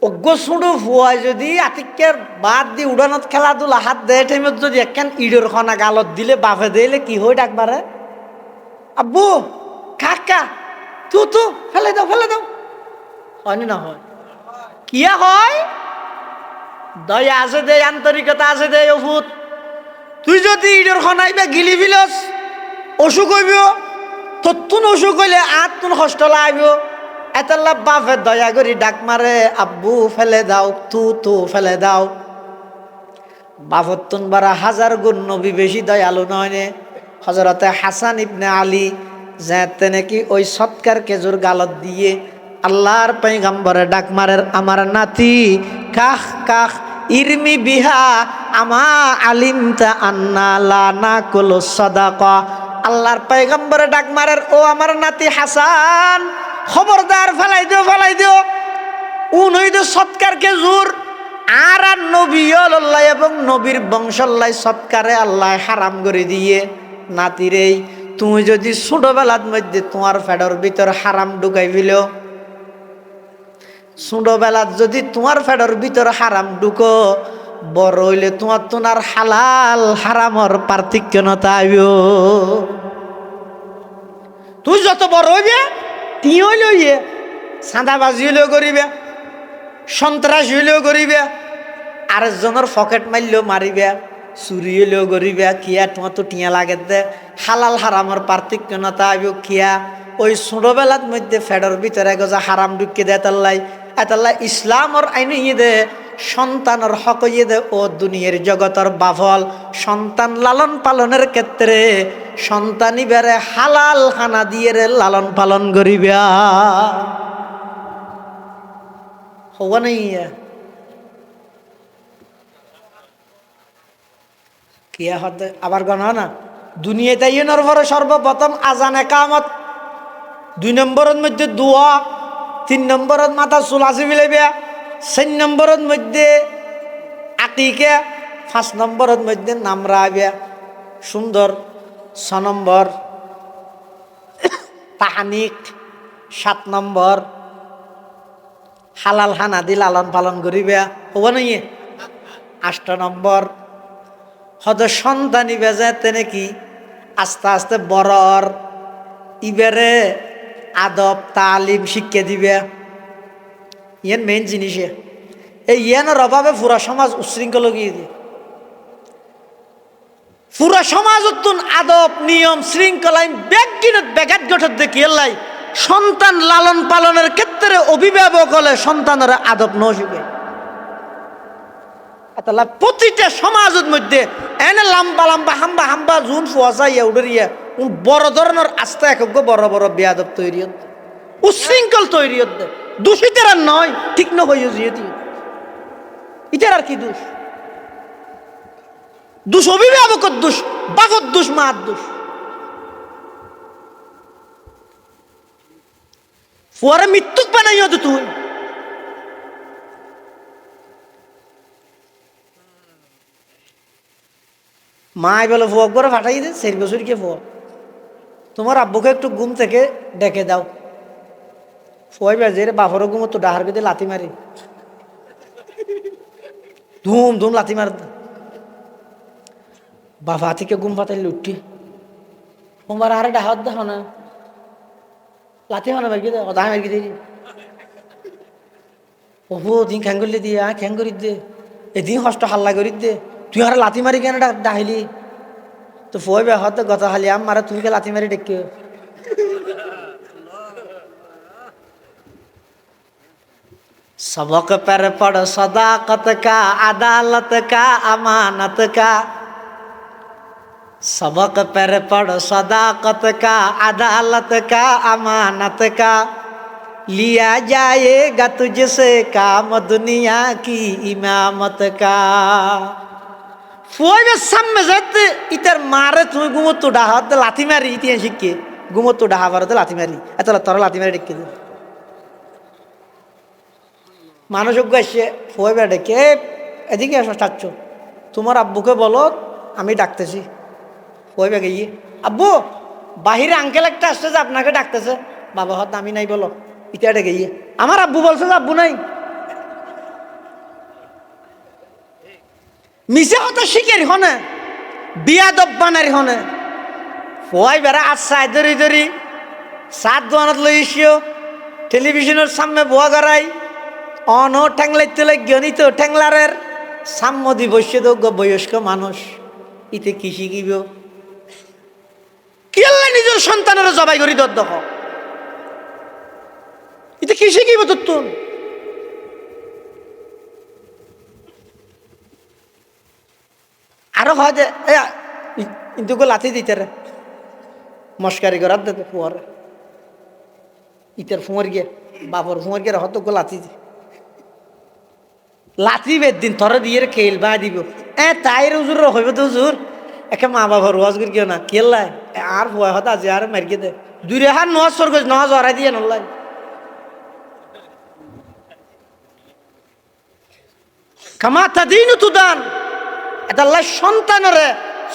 অজ্ঞ সুড়ো ফুয়ায় যদি আতিকের বাদ দি উড়ানত খেলাধুলা হাত দেয় টাইমত যদি একখান ইডোর খানা গালত দিলে বাফে দিলে কি হয় ডাকবারে আব্বু কাকা তু ফেলে দাও হয় না হয় কিয়া হয় দয়া আছে দে আন্তরিকতা আছে দে অভূত তুই যদি ইডোর খানাইবা গিলি ফিলস অসুখ হইব তত্তুন অসুখ হইলে আর তুন কষ্ট লাগব এতাল্লা বাপে দয়া করি ডাক মারে আব্বু ফেলে দাও তু ফেলে দাও বাপর তুন বারা 1000 গুণ নবী বেশি দয়ালু নয় হযরতে হাসান ইবনে আলী যেতে নাকি ওই সৎকার খেজুর গালত দিয়ে আল্লাহর পয়গম্বরে ডাক মারের আমার নাতি কাখ কাখ ইরমি বিহা আমা আলিমতা আন্না লা নাকুলুস সাদাকা আল্লাহর পয়গম্বরে ডাক মারের ও আমার নাতি হাসান খবরদার ফেলাই দিও উনইদ সৎকার খেজুর আর নবী আল্লাহ এবং নবীর বংশল্লাই সৎকারে আল্লাহ হারাম করে দিয়ে নাতিরে তুমি যদি ছোটবেলার মধ্যে তোমার ফেডর ভিতর হারাম ঢুকাই ফেল ছোটবেলাত যদি তোমার ফেডর ভিতর হারাম ঢুকো বড় হইলে তোমার হালাল হারামর পার্থক্য নতাইব তুই যত বড় হইবে তুই হইলে চাঁদাবাজি হইলেও করিবে সন্ত্রাস হইলেও করিবে আরেকজনের পকেট মারলেও মারিবে চুরি হইলেও করিবে কিয়া তোমার তো টিয়া লাগে দে হালাল হারামর পার্থক্য নতাইব কিয়া ওই ছোটবেলার মধ্যে ফেডর ভিতরে গজা হারাম ঢুকিয়ে দেয় এতাল্লাই ইসলামর আইন ইয়ে দে সন্তানের হক ইয়ে দে ও দুনিয়ার জগতর বাফল সন্তান লালন পালনের ক্ষেত্রে সন্তানি বেড়ে হালাল খানা দিয়ে লালন পালন করিবা হওয়া নাই কি হতে আবার গণ না দুনিয়াতে ইয়ের পরে সর্বপ্রথম আজান একামত, 2 নম্বরের মধ্যে দোয়া, 3 নম্বরের মাথা চুল আসি বিলাইবা, 4 নম্বরের মধ্যে আকিকা, 5 নম্বরের মধ্যে নাম রাখবা সুন্দর, 6 নম্বর তাহানিক, 7 নম্বর হালাল হানাদি লালন পালন করিবা হব নাই, 8 নম্বর হদ সন্তানি বেজাতে নাকি আস্তে আস্তে বড়র ইবারে আদব তালিম শিক্ষা দিবে। ইয়ান মেইন জিনিস এই ইয়ানোর অভাবে পুরা সমাজ উশৃঙ্খল গিয়ে দিয়ে, পুরা সমাজ আদব নিয়ম শৃঙ্খলায় ব্যাগিনত ব্যাঘাত ঘটত দেখি এলাই সন্তান লালন পালনের ক্ষেত্রে অভিভাবক হলে সন্তানের আদব ন শিখে। প্রতিটা সমাজের মধ্যে এনে লাম্বা লাম্বা হাম্বা হাম্বা জুন ফুয়াশা ইয়া উড়িয়া বড় ধরনের আস্থা এক বড় বড় বেয়াদব তৈরি হতে, উশৃঙ্খল তৈরি হতে, দোষীদের আর নয় ঠিক না হয়ে যেতে ইটার আর কি দোষ? দোষ অভিভাবকের দোষ, বাপর দোষ, মার দোষ। ফুয়ারে মৃত্যুক বানাই হতো তুই মাই বলে ফুয়াক করে ফাটাই দে 4 বছর কে ফুয়া তোমার আব্বুকে একটু ঘুম থেকে ডেকে দাও। ফুয়াই বাজে রে বাপরও ঘুমো তো ডাহার বেঁধে লাথি মারি ধুম ধুম লাথি মার বাবা থেকে ঘুম পাতাইলে উঠি তোমার আরে ডাহাত দেখো না লাথি হনা মার্কি দে অদা মার্কি দে ওহো দিন খ্যাং করলে দিয়ে খ্যাং করি দে এদিন হস্ত হাল্লা করি দে তুই আর লাথি মারি কেন ডাহিলি তো ফুয়াই বে হতে গত হালি আম মারা তুমি কে লাথি মারি ডেকে सबक पर पढ़ सदाकत का अदालत का अमानत का, सबक पर पढ़ सदाकत का अदालत का अमानत का, लिया जाएगा तुझसे काम दुनिया की इमामत का। ফুয়াইবে সামনে যেতে ইতার মারে তুমি ঘুমতো ডাহাত লাথি মারি ইতিহাস শিখে ঘুমতো ডাহা পারতে লাথি মারি এত তোর লাথি মারি ডেকে দে মানুষজ্ঞ এসে ফুয়াইবে ডেকে এদিকে আসো চাচ্ছ তোমার আব্বুকে বলো আমি ডাকতেছি। ফুয়াইবে গিয়ে আব্বু বাহিরে আঙ্কেল একটা আসছে যে আপনাকে ডাকতেছে। বাবা হত আমি নাই বলো ইটা ডেকে গিয়ে আমার আব্বু বলছে যে আব্বু নাই মিশে কথা শিখের হনে বিয়াদব বানার হনে ফুয়াই বেড়া আচ্ছা ধরি ধরি সাত দোয়ানত লই এসিও টেলিভিশনের সামনে বোয়া গড়াই অন ঠ্যাংলাইতে গণিত ঠ্যাংলারের সাম্যদি বসে দোগ্য বয়স্ক মানুষ ইতে কি শিখিব কি আল্লাহ নিজের সন্তানের জবাই করি দর দেখ ইতে কি শিখিব তোর আরো হয় যে কিন্তু লাথি দিতে রে মস্কারি করার দে ফুয়ারে ইতার ফুঁয়ার গিয়ে বাপর ফুঁয়ার গিয়ে হতো লাথি দি লাথি বেদ দিন থরে দিয়ে খেল বা দিব তাইর হুজুর হইব তো হুজুর একে মা বাবার ওয়াজ করি কেউ না কেল্লাই আর ফুয়া হতো আজি আর মারিয়ে দে দূরে হার নজ সর গেছ নজ হরাই দিয়ে নল্লাই কামাতা দিন তুদান এটা আল্লাহ সন্তানরে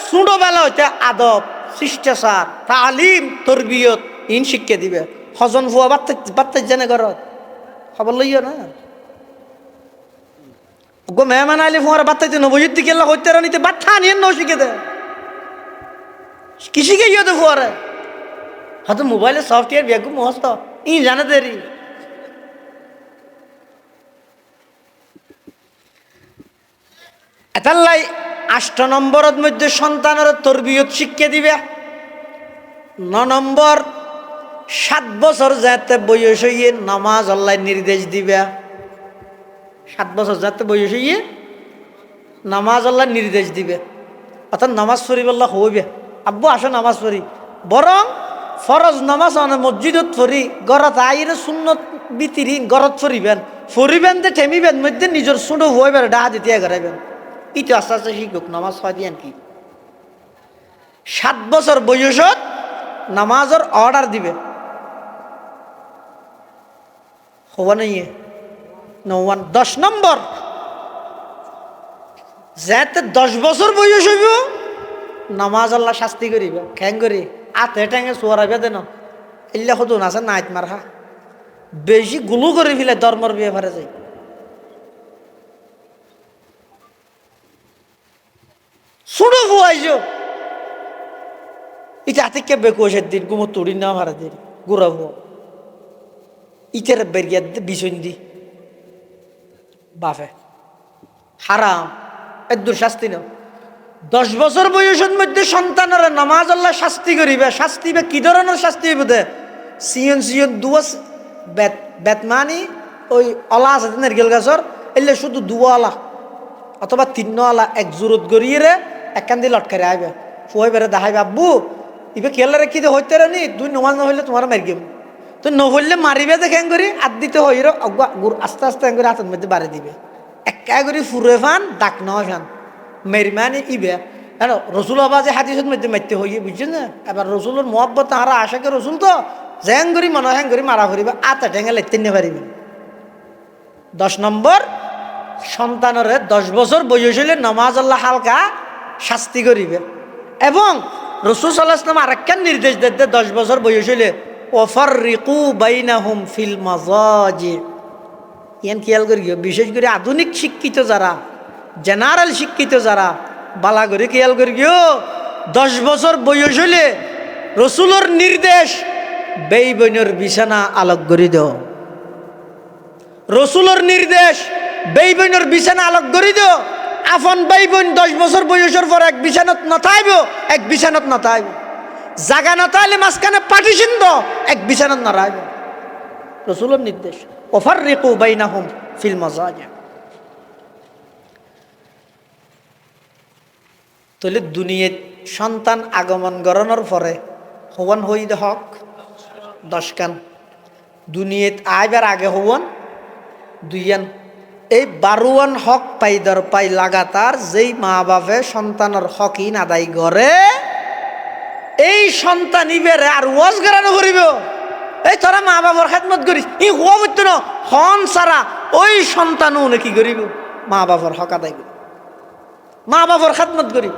ছোটবেলা হইতে আদব শিষ্টাচার তালিম তরবিয়ত ইন শিক্ষা দিবে হজন ফুয়া বাত্তা জেনে ঘরত খবর লইও না গো মেহমান আইলে ফুয়ার বাত্তাইতে নবজিৎ দিকে হইতে নিতে বাচ্চা নিয়ে ন শিখে দে কি শিখে ইয়ে দে ফুয়ারে হয়তো মোবাইলে সফটওয়্যার বেগু মস্ত ই জানে দেরি এতাল্লাই 8 নম্বরের মধ্যে সন্তানের তরবিয়ত শিক্ষা দিবে। 9 নম্বর 7 বছর যাতে বয়স হইয়ে নামাজ আল্লাহ নির্দেশ দিবে। 7 বছর যাতে বয়স হইয়ে নামাজ আল্লাহ নির্দেশ দিবে অর্থাৎ নামাজ পড়িব আল্লাহ হইবে আব্বু আসো নামাজ পড়ি বরং ফরজ নামাজ মসজিদত পড়ি গরত আইরে সুন্নত বিতিরি গরত পড়িবেন ফরিবেন দে ঠেমিবেন মধ্যে নিজের ছোট হয়ে বেড়ে ডাহা দিতে এগারাইবেন ইতি আস্তে আস্তে শিখুক নামাজ হয় দিয়েন কি 7 বছর বয়সত নামাজের অর্ডার দিবে হওয়া নেই 10 নম্বর যাতে 10 বছর বয়স হইব নামাজ আল্লাহ শাস্তি করিব খ্যাং করি আতে ঠ্যাঙে চোয়ারাইবে দেন এল্লা সদুন আছে নাইট মারহা বেশি গুলু করে ফেলে ধর্মর বিয়ে ফারে যায় ছোটো ফুয়াইছ এটা হাতে কে বেকুশের দিন গুমো তুড়ি না ভাড়া দিন গুড়া ফুয়া ইটার বেরিয়ে বিছন দি বাফে হারাম এদুর শাস্তি না 10 বছর বয়সের মধ্যে সন্তানের নামাজ আল্লাহ শাস্তি করিবে শাস্তি বা কি ধরনের শাস্তি হইব দে সিয়ন সিয়ন দুয়াস বেতমানি ওই অলা আছে নারকেল গাছর এলে শুধু দুয়ালা অথবা 3 আলা এক জোরত গড়িয়ে রে একখান দিয়ে লটকারে আইবে ফুয়াই বেড়ে দেখাইবে আব্বু ইবে কেলারে কি হইতে নি তুই নমাজ না হইলে তোমার মারি গেম তুই নহইলে মারিবে দেখেন করি আর দিতে হইর আস্তে আস্তে করে হাতের মধ্যে বাড়ি দিবে একা করে ফুরে ফান ডাক নয় ফান মেরমানি ইবে হ্যাঁ রসুল আবা যে হাদিসের মধ্যে মারতে হইয়ে বুঝছেন না এবার রসুলের মহব্বত তাহারা আশাকে রসুল তো জ্যাং করি মনে হ্যাং করি মারা ফুরিবে আতা ঠেঙে লেখতে নিয়ে পারিবে 10 নম্বর সন্তানের 10 বছর বয়স হইলে নামাজ আল্লাহ হালকা শাস্তি করিবে এবং রসুল সাল্লাল্লাহু আলাইহি ওয়াসাল্লাম আরেকখান নির্দেশ দেন 10 বছর বয়স হইলে ওয়াফাররিকু বাইনাহুম ফিল মাজাজি ইয়ান খেয়াল করিও বিশেষ করে আধুনিক শিক্ষিত যারা জেনারেল শিক্ষিত যারা বালা করে খেয়াল করিও 10 বছর বয়স হইলে রসুলের নির্দেশ বেই বইনের বিছানা আলোক করি দাও রসুলের নির্দেশ বেই বইনের বিছানা আলোক করি দাও আফন বাই বোন 10 বছর বয়সের পর এক বিছানাত নথাইব এক বিছানাত নথাইব জাগা নথাইলে মাঝখানে পার্টিশন দো এক বিছানাত নরাইব রসুলের নির্দেশ ওয়াফাররিকু বাইনাহুম ফিল মাজাজি তাহলে দুনিয়াত সন্তান আগমন গরণের পরে হওয়ান হইদ হক 10 কান দুনিয়াত আইবার আগে হওয়ান 2 এই 12 হক পাইদর পাই লাগাতার যেই মা বাপে সন্তানের হকিন আদায় করে এই সন্তান ইবেরে আর ওয়াজ গরানো করিব এই তোরা মা বাবার খেদমত করিস ই হওয়া বলতো না হন সারা ওই সন্তানও নাকি করিব মা বাবার হক আদায় করি মা বাবার খেদমত করি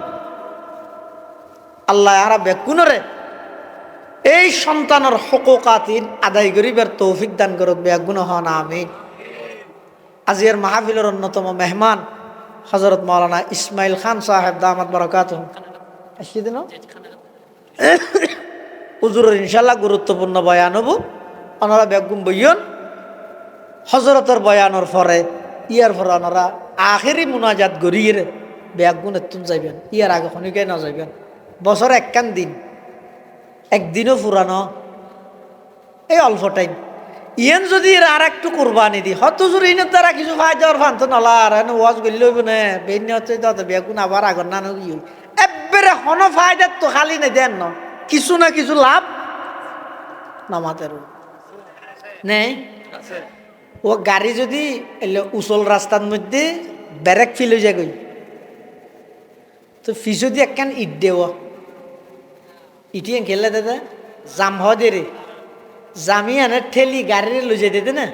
আল্লাহ আর বেকুনরে এই সন্তানের হকুকাতিন আদায় করিবার তৌফিক দান করুক বেগুন হন আমিন আজিয়ার মাহফিলের অন্যতম মেহমান হযরত মাওলানা ইসমাইল খান সাহেব দামাত বারাকাতুহু আসি দিন হুজুরের ইনশাআল্লাহ গুরুত্বপূর্ণ বয়ান হবো ওনারা বেগুম বইয়ন হযরতের বয়ানের পরে ইয়ার পরে ওনারা আখেরি মুনাজাত গড়িয়ে বেগুন এতুন যাইবেন ইয়ার আগে খনিকে না যাইবেন বছর একখান দিন একদিনও ফুরানো এই অল্প টাইম ইয়ান যদি এরা আর একটু কোরবানি দি হত জোর ইনের দ্বারা কিছু ফায়দার ফান্ত নলা আর ওয়াজ গলি হইব না বেন হচ্ছে তত বেগুন আবার আগর না নই এবারে হন ফায়দার তো খালি নেই দেন না কিছু না কিছু লাভ নামাতের নেই ও গাড়ি যদি উচল রাস্তার মধ্যে ব্যারেক ফিল হয়ে যায় গই তো ফিস দিয়ে একখান ইট দেওয়া ইটি খেলে দাদা জাম হওয়া দে রে জামিয়ানে ঠেলি গাড়িরে লই যাই দিতে না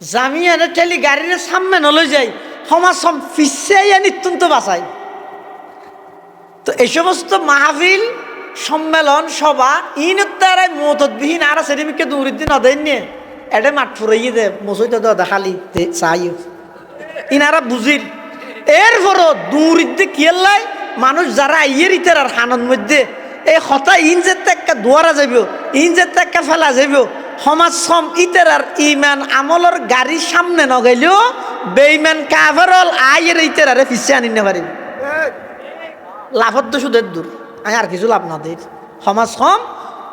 জামিয়ানে ঠেলি গাড়িরে সামনে নলই যাই সমাজ ফিসে নিত্যন্ত বাঁচাই তো এই সমস্ত মাহফিল সম্মেলন সভা ইনের দ্বারাই মতবিহীন আর সেদিকে দৌড়িতে নদেন নিয়ে এটা মাঠ ফুরাইয়ে দে মসইতে দাদা খালি চাই ইনারা বুঝির এরপরও দৌড়িতে কিয়াল্লাই মানুষ যারা ইয়ের ইতার আর হানন মধ্যে এই হতা ইঞ্জের একটা দুয়ারা যাব ইঞ্জের একটা ফেলা যাব সমাজ সম ইতার আর ইমান আমলের গাড়ি সামনে নগাইলেও বেইমান কাফেরল আয়ের ইতার আরে ফিসে আনি না পারিব লাভত তো সুদের দূর আমি আর কিছু লাভ না দিই সমাজ সম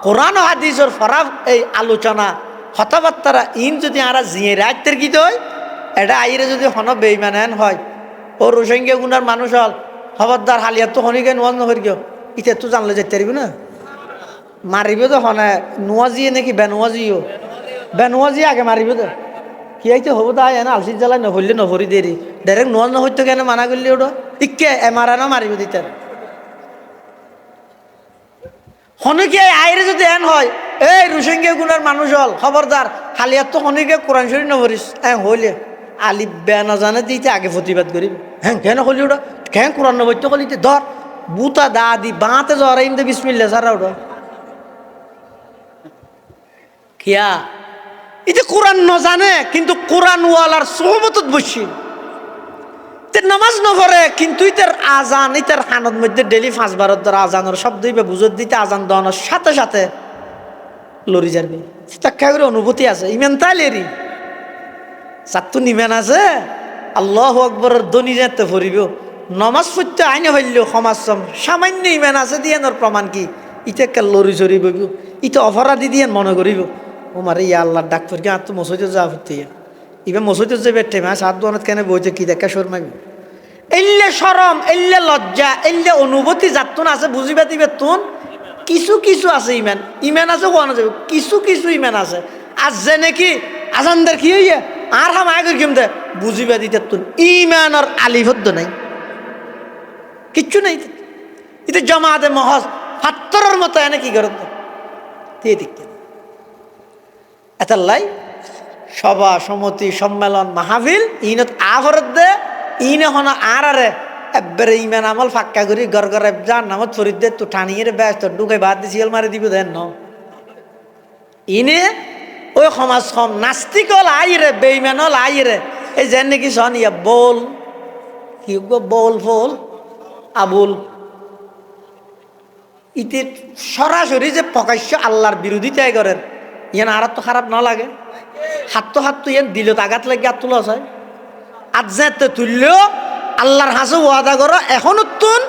কোরআন ও হাদিসের ফরাফ এই আলোচনা হতাবার্তারা ইন যদি আরা জিয়ে রাতের কি হয় এটা আইরে যদি হন বেইমান হেন হয় ও রোসেঙ্গে গুনার মানুষ হল খবরদার হালিয়া তো হনিকে নোয়াজ নহর গিয়ে ইতে তো জানলে যেতে পারিব না মারিব তো হনে নোয়াজিয়ে নাকি বেনোয়াজিও বেনোয়াজি আগে মারিব তো কি আইতে হবো তাই এনে আলসি জ্বালাই নভরলে নভরি দেরি ডাইরেক্ট নোয়াল নহইতো কেন মানা করলি ওটা ইকে এমারা না মারিব দিতার হনিকে আইরে যদি এন হয় এই রুসেঙ্গে গুণের মানুষ হল খবরদার হালিয়ার তো হনিকে কোরআন শরীফ নভরিস হ্যাঁ হইলে আলিফ বে না জানে দিতে আগে প্রতিবাদ করিব হ্যাঁ কেন হলি ওটা কেন কোরআন নবৈত্য কলিতে ধর বুতা দা দি বাঁতে জ্বর ইন্দে বিসমিল্লা সারা ওটা কিয়া এটা কোরআন ন জানে কিন্তু কোরআন ওয়ালার সোহবতত বসি নামাজ নপড়ে কিন্তু ইতার আজান ইতার হানত মধ্যে ডেলি 5 বার ধর আজানের শব্দ দিবে বুঝত দিতে আজান দেওয়ানোর সাথে সাথে লড়ি যাবি তাকে করে অনুভূতি আছে ইমান তাইলেরি চাত্তু নিমেন আছে আল্লাহ আকবরের দনি যেতে ফুরিব নমাজ পড়তে আইনে হইলেও সমাজ সামান্য ইমান আছে দিয়ে প্রমাণ কি ইটা একটা লড়ি চড়ি বইব ইটা অপরাধী দিয়ে মনে করিব ও মারে ইয়া আল্লাহর ডাক পড়ি আর তো মসজিদে যাওয়া ফুটতে ইবে মসজিদে যে বেটে মাছ হাত দোয়ানত কেন বইতে কি দেখা সর মাগি এল্লে সরম এল্লে লজ্জা এল্লে অনুভূতি যাতুন আছে বুঝিবা দিবে তুন কিছু কিছু আছে ইমান ইমান আছে কোন আছে কিছু কিছু ইমান আছে আর যে নাকি আজানদের কি হইয়া আর হাম আগে কিমতে বুঝিবা দিতে তুন ইমানের আলিফদ্দ নাই কিচ্ছু নাই এটা জমাতে মহজ ফাত্তরের মতো এনে কি করত দিয়ে দিকে এতাল্লাই সভা সমিতি সম্মেলন মাহফিল ইনত আভরত দে ইনে হন আর আরে এবারে ইমান আমল ফাক্কা করি গর গরে যার নামত ফরিদ দে তো টানিয়ে ব্যস্ত ঢুকে বাদ দিয়ে শিয়াল মারি দিব দেন ন ইনে ওই সমাজ কম নাস্তিক হল আইরে বেইমান হল আইরে এই যেন নাকি সন ইয়া বল কি বল ফল আবুল ইতে সরাসরি যে প্রকাশ্য আল্লাহর বিরোধিতাই করেন ইয়ান আর তো খারাপ না লাগে হাত তো ইয়ান দিল আঘাত লাগে আর তোলা হয় আর যেতে তুললেও আল্লাহর হাসে ওয়াদা করো এখনো তুন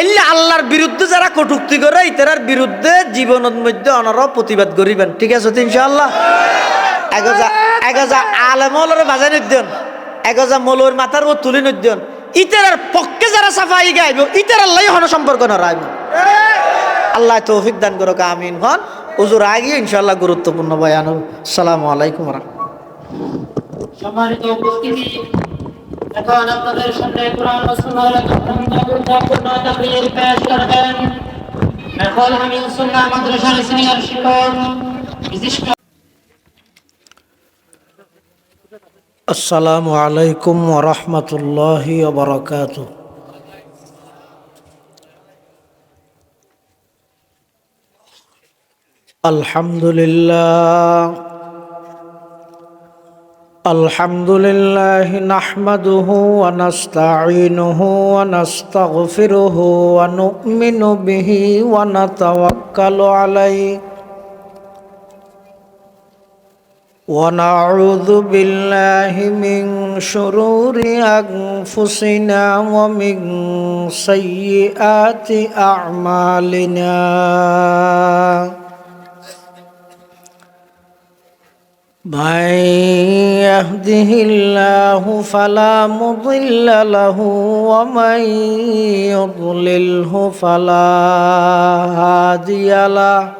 এলে আল্লাহর বিরুদ্ধে যারা কটুক্তি করে ইতার বিরুদ্ধে জীবনের মধ্যে অনার প্রতিবাদ করিবেন ঠিক আছে তো ইনশাআল্লাহ এগজা আলেমলের বাজাই নদ্যন এগজা মৌলর মাথার ও তুলি নদ্যন ইতার পক্ষে যারা সাফাই গাইব ইতার আল্লাহ হন সম্পর্ক না রাখবে আল্লাহ তৌফিক দান করো আমিন হন হুজুর আগে ইনশাআল্লাহ গুরুত্বপূর্ণ বয়ান আসসালামু আলাইকুম সম্মানিত উপস্থিতি এখন আপনাদের সামনে কোরআন ও সুন্নাহর গুরুত্বপূর্ণ তাকরীর পেশ করবেন মেহফুল হামিদ সুন্নাহ মাদ্রাসার সিনিয়র শিক্ষক বিশিষ্ট আসসালামু আলাইকুম ওয়া রাহমাতুল্লাহি ওয়া বারাকাতুহু আলহামদুলিল্লাহ নাহমাদুহু ওয়া নাস্তাঈনুহু ওয়া নাস্তাগফিরুহু ওয়া নু'মিনু বিহি ওয়া নাতাওয়াক্কালু আলাইহি ওয়া নাউযু বিল্লাহি মিন শুরুরি আনফুসিনা ওয়া মিন সাইয়্যাতি আ'মালিনা من يهده الله فلا مضل له ومن يضلله فلا هادي له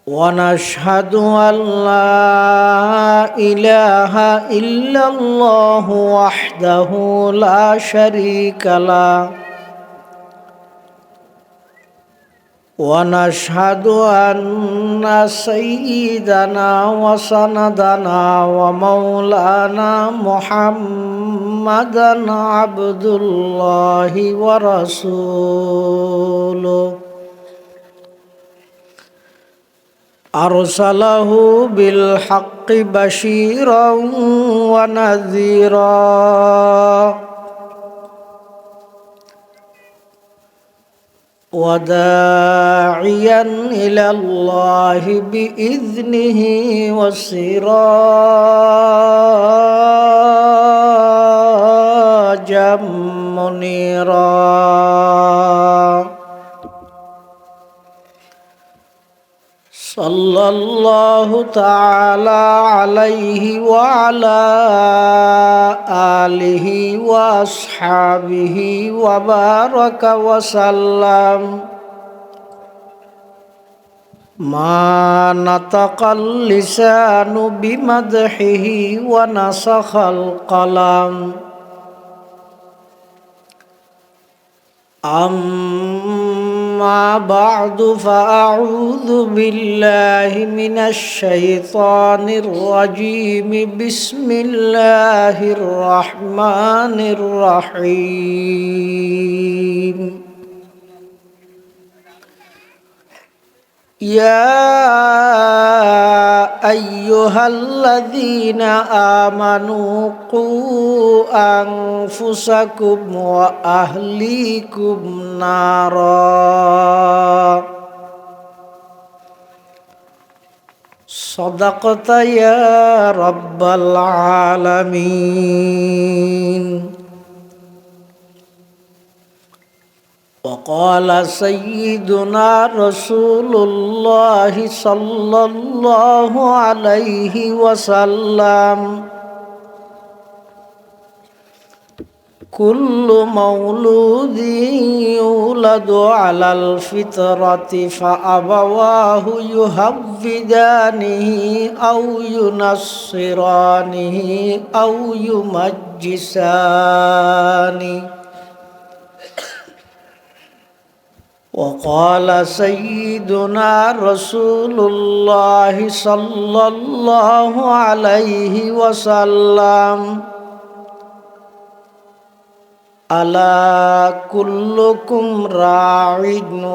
ونشهد أن لا إله إلا الله وحده لا شريك له ونشهد أن سيدنا وسندنا ومولانا محمدا عبد الله ورسوله أرسله بالحق بشيرا ونذيرا وداعيا إلى الله بإذنه وسراجا منيرا صلى الله تعالى عليه وعلى آله وأصحابه وبارك وسلم ما نطق اللسان بمدحه ونسخ القلم أما بعد فأعوذ بالله من الشيطان الرجيم بسم الله الرحمن الرحيم يا أيها الذين آمنوا قوا أنفسكم وأهليكم نارا صدقت يا رب العالمين. وقال سيدنا رسول الله صلى الله عليه وسلم كل مولود يولد على الفطرة فأبواه يهودانه أو ينصرانه أو يمجسانه. وقال سيدنا رسول الله صلى الله عليه وسلم ألا كلكم راع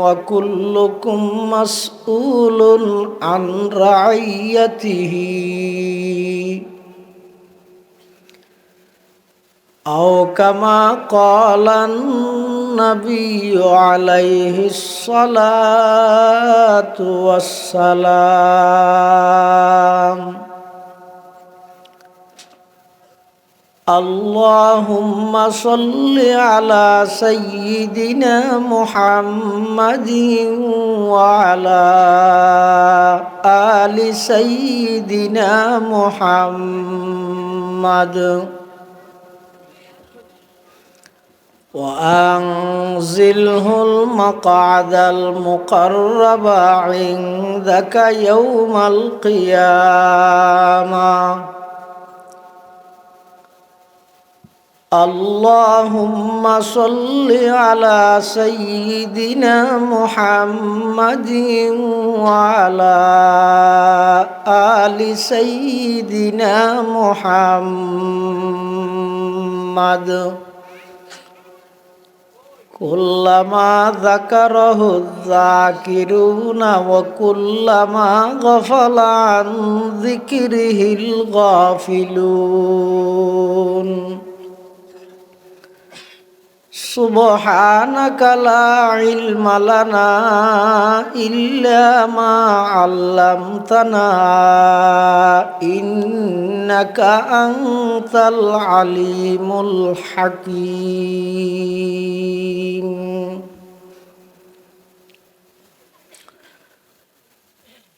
وكلكم مسؤول عن رعيته أو كما قال النبي عليه الصلاة والسلام. اللهم صل على سيدنا محمد وعلى آل سيدنا محمد وأنزله المقعد المقرب عندك يوم القيامة. اللهم صل على سيدنا محمد وعلى آل سيدنا محمد كلما ذكره الذاكرون وكلما غفل عن ذكره الغافلون. سبحانك لا علم لنا إلا ما علمتنا إنك أنت العليم الحكيم.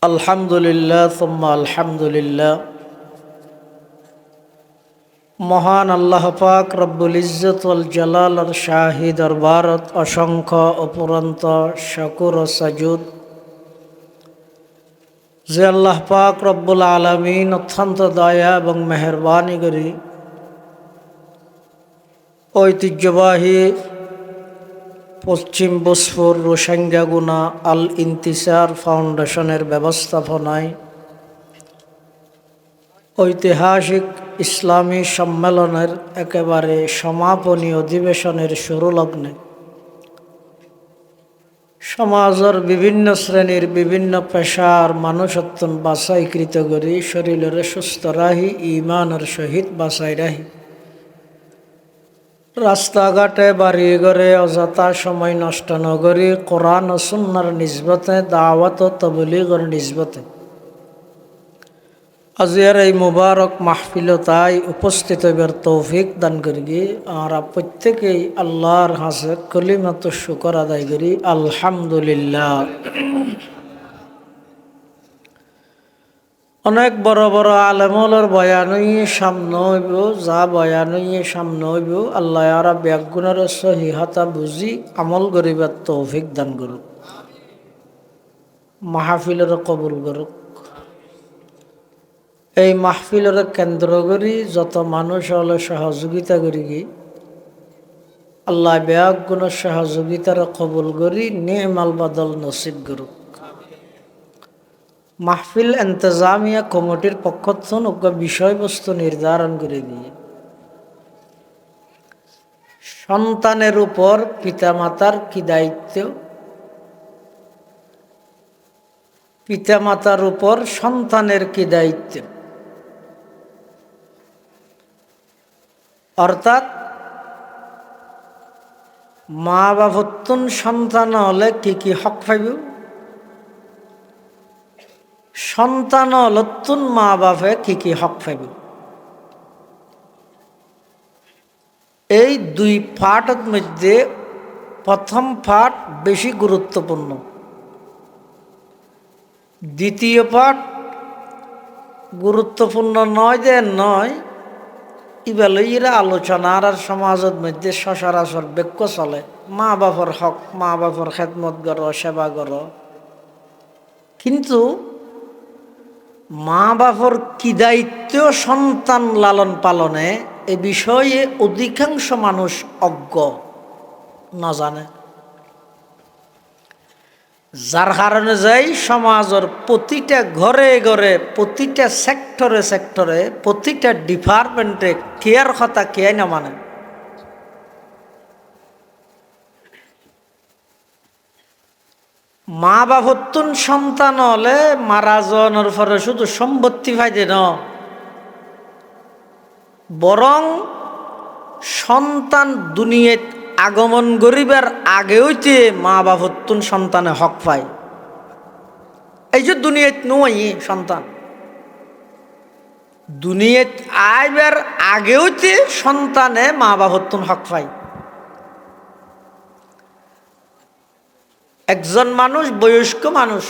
الحمد لله ثم الحمد لله। মহান আল্লাহ পাক রব্বুল ইজ্জত ওয়াল জালালের শাহী দরবারত অসংখ্য অপুরন্ত শুকর ও সাজুদ যে আল্লাহ পাক রব্বুল আলামিন অত্যন্ত দয়া এবং মেহেরবানি করে ঐতিহ্যবাহী পশ্চিম বসফোর রোসাঙ্গাগুনা আল ইন্তিসার ফাউন্ডেশনের ব্যবস্থাপনায় ঐতিহাসিক ইসলামী সম্মেলনের একেবারে সমাপনী অধিবেশনের শুরু লগ্নে সমাজের বিভিন্ন শ্রেণীর বিভিন্ন পেশার মানুষত্বন বাছাইকৃত করি শরীরের সুস্থ রাহি ইমানের সহিত বাছাই রাহি রাস্তাঘাটে বাড়ি ঘরে অযথা সময় নষ্ট নগরী কোরআন ও সুন্নাহর নিসবতে দাওয়াত ও তাবলীগের নিসবতে আজিয়ার এই মুবারক মাহফিলতায় উপস্থিত হইবার তৌফিক দান করি। আমরা প্রত্যেকেই আল্লাহর হাতে কলিমাত শুকর আদায় করি আলহামদুলিল্লাহ। অনেক বড় বড় আলেমলের বয়ান সামনে হইব, যা বয়ান সামনে হইব আল্লাহ আরা ব্যাগুণের সহিহাতা বুঝি আমল করিবার তৌফিক দান করুক। মাহফিলের কবুল করুক। এই মাহফিলের কেন্দ্র করি যত মানুষ হলে সহযোগিতা করি কি আল্লাহ ব্যাগ গুণ সহযোগিতার কবুল করি নেমাল বদল নসিব করুক। মাহফিল ইন্তজামিয়া কমিটির পক্ষ থেকে বিষয়বস্তু নির্ধারণ করে দিয়ে সন্তানের উপর পিতামাতার কি দায়িত্ব, পিতামাতার উপর সন্তানের কি দায়িত্ব, অর্থাৎ মা বাপত্তুন সন্তান হলে কি কি হক পাইব, সন্তান হলতুন মা বাপে কি কি হক পাইব। এই দুই পাঠের মধ্যে প্রথম পাঠ বেশি গুরুত্বপূর্ণ, দ্বিতীয় পাঠ গুরুত্বপূর্ণ নয় যে নয়, ইবালইরা আলোচনার আর সমাজের মধ্যে সচরাচর বাক্য চলে মা বাপর হক, মা বাপর খেদমত করো, সেবা করো। কিন্তু মা বাপর কি দায়িত্ব সন্তান লালন পালনে এ বিষয়ে অধিকাংশ মানুষ অজ্ঞ, না জানে। যার কারণে যাই সমাজের প্রতিটা ঘরে ঘরে, প্রতিটা সেক্টরে সেক্টরে, প্রতিটা ডিপার্টমেন্টে কেয়ার কথা কেয়াই না মানে। মা বাপত্তুন সন্তান হলে মারা যাওয়ার পরে শুধু সম্পত্তি পাইতে ন, বরং সন্তান দুনিয়াত আগমন করিবার আগে হইতে মা বাপত্তুন সন্তানে হক পায়। এই যে দুনিয়াত নয় সন্তান, দুনিয়াত আইবার আগে হইতে সন্তানে মা বাপত্তুন হক পায়। একজন মানুষ, বয়স্ক মানুষ,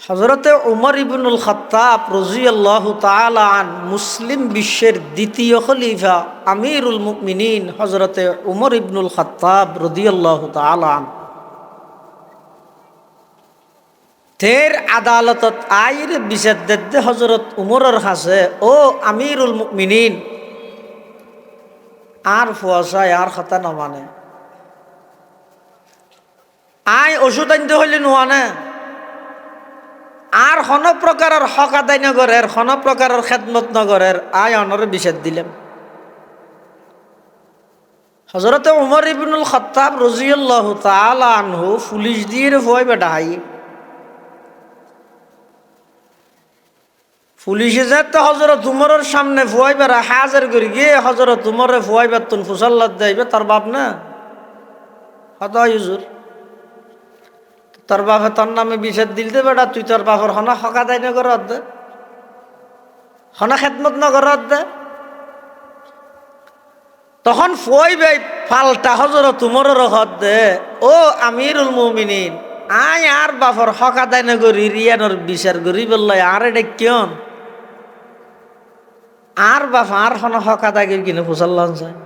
হযরতে উমর ইবনুল খাত্তাব রাদিয়াল্লাহু তাআলা আন, মুসলিম বিশ্বের দ্বিতীয় খলিফা আমিরুল মুমিনিন হযরতে উমর ইবনুল খাত্তাব রাদিয়াল্লাহু তাআলা আন, তের আদালতত আইর বিচার দিতে হযরত উমরের কাছে, ও আমিরুল মুমিনিন, আর ফুয়াশায় আর কথা না মানে, আয় ওষুধ আনতে হইলে নোয়ানে, আর কোনো প্রকারের হক আদায় নগরের, কোনো প্রকারের খেদমত নগরের, আয় অনরে বিচার দিলাম। হযরতে উমর ইবনুল খাত্তাব রাদিয়াল্লাহু তাআলা আনহু পুলিশ দিয়ে ভয় বেটাই, পুলিশে যেতে হযরত উমরের সামনে ভয় বেড়া হাজার করে গিয়ে হযরত উমরে ভয় বেতন ফুসাল্লাত দেবে তার বাপ না হতা হুজুর, তোর বাপে তোর নামে বিচার দিলতে বেটা, তুই তোর বাপর হনা হক আদায় নগর দে, হনা খেদমত নগর দে। তখন ফই ভাই পাল্টা হযরত উমরের হদ দে, ও আমিরুল মুমিনিন, আয় আর বাপর হক আদায় নগরি রিয়ানোর বিচার করি বললাই আর এটা কেন, আর বাপ আর হনা হক আদায় করি কিনে ফুসাল্লাহ যায়।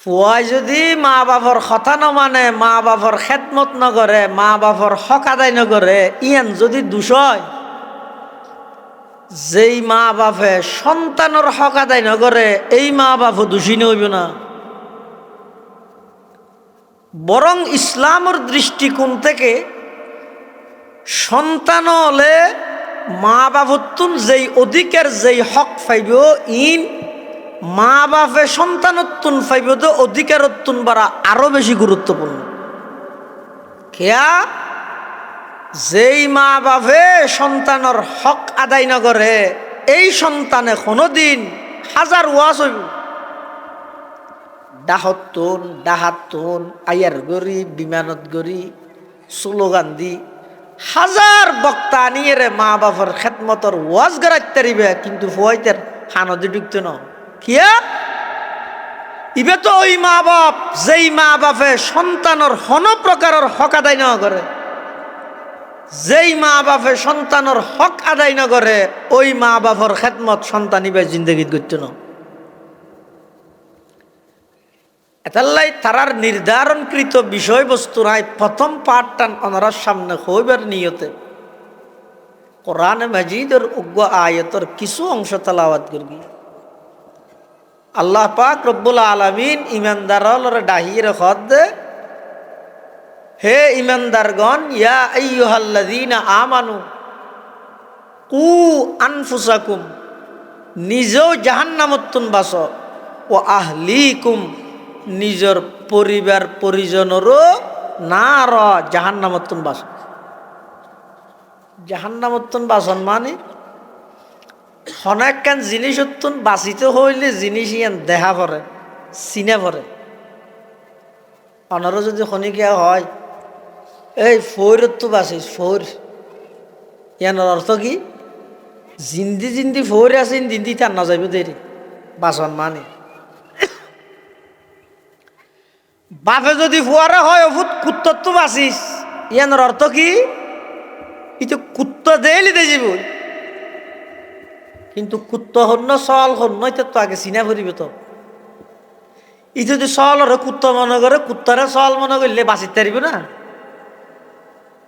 ফুয়াই যদি মা বাপর কথা ন মানে, মা বাপর খেদমত নগরে, মা বাপর হক আদায় নগরে, ইয়ান যদি দোষ হয়, যেই মা বাপে সন্তানের হক আদায় নগরে এই মা বাপও দোষী নইব না। বরং ইসলামের দৃষ্টিকোণ থেকে সন্তান হলে মা বাপত্তুন যেই অধিকার, যেই হক পাইব, ইন মা বাপে সন্তানত্তুন পাইব তো অধিকারত্তুন বাড়া আরো বেশি গুরুত্বপূর্ণ। খেয়া যেই মা বাপে সন্তানের হক আদায় না করে এই সন্তানে কোনোদিন হাজার ওয়াজ হইব, ডাহাতুন আয়ার গরি, বিমানত গরি, স্লোগান দি হাজার বক্তা নিয়ে রে মা বাপের খেদমতর ওয়াজ গড়াইতে পারিবে, কিন্তু ফুয়াইতের হানদি ঢুকতে ন। কিয়া ইবে তো ওই মা বাপ যেই মা বাপে সন্তানের হন প্রকারের হক আদায় না করে, যেই মা বাপে সন্তানের হক আদায় না করে ওই মা বাপর খেদমত সন্তান ইবে জিন্দগিত করতে ন। এতাল্লাই তারার নির্ধারণকৃত বিষয়বস্তু নাই প্রথম পাঠটা ওনার সামনে হইবার নিয়তে কোরআনে মাজিদের উগ্র আয়াতের কিছু অংশ তেলাওয়াত করবি। আল্লাহ পাক রব্বুল আলামিন ইমানদারর ডাহির খদ দে, হে ইমানদারগণ, ইয়া আইয়ুহাল্লাযীনা আমানু কু আনফুসাকুম, নিজেও জাহান্নামতুন বাস, ও আহলিকুম, নিজের পরিবার পরিজনেরও না র জাহান্নামতুন বাস। জাহান্নামতুন বাসন মানে অনেকখান জিনিস উত্তুন বাঁচিতে হইলে জিনিস ইয়ান দেখা পড়ে, চিনে পড়ে। অনারও যদি খনিকা হয়, এই ফৌরত তো বাঁচিস, ফৌর ইয়ানোর অর্থ কি? জিন্দি জিন্দি ফৌরে আছে, জিন্দি তার না যাইব দেরি বাসন মানে। বাপে যদি ফুয়ারা হয় অভূত কুত্তর তো বাঁচিস, ইয়ানোর অর্থ কি? ইতো কুত্ত দেলি দে যাব, কিন্তু কুত্ত হন্য চল হন্য তো আগে চিনা ফুরিব। তো ই যদি চল আর কুত্ত মনে করে, কুত্তারে চল মনে করলে বাঁচিতে পারিব না।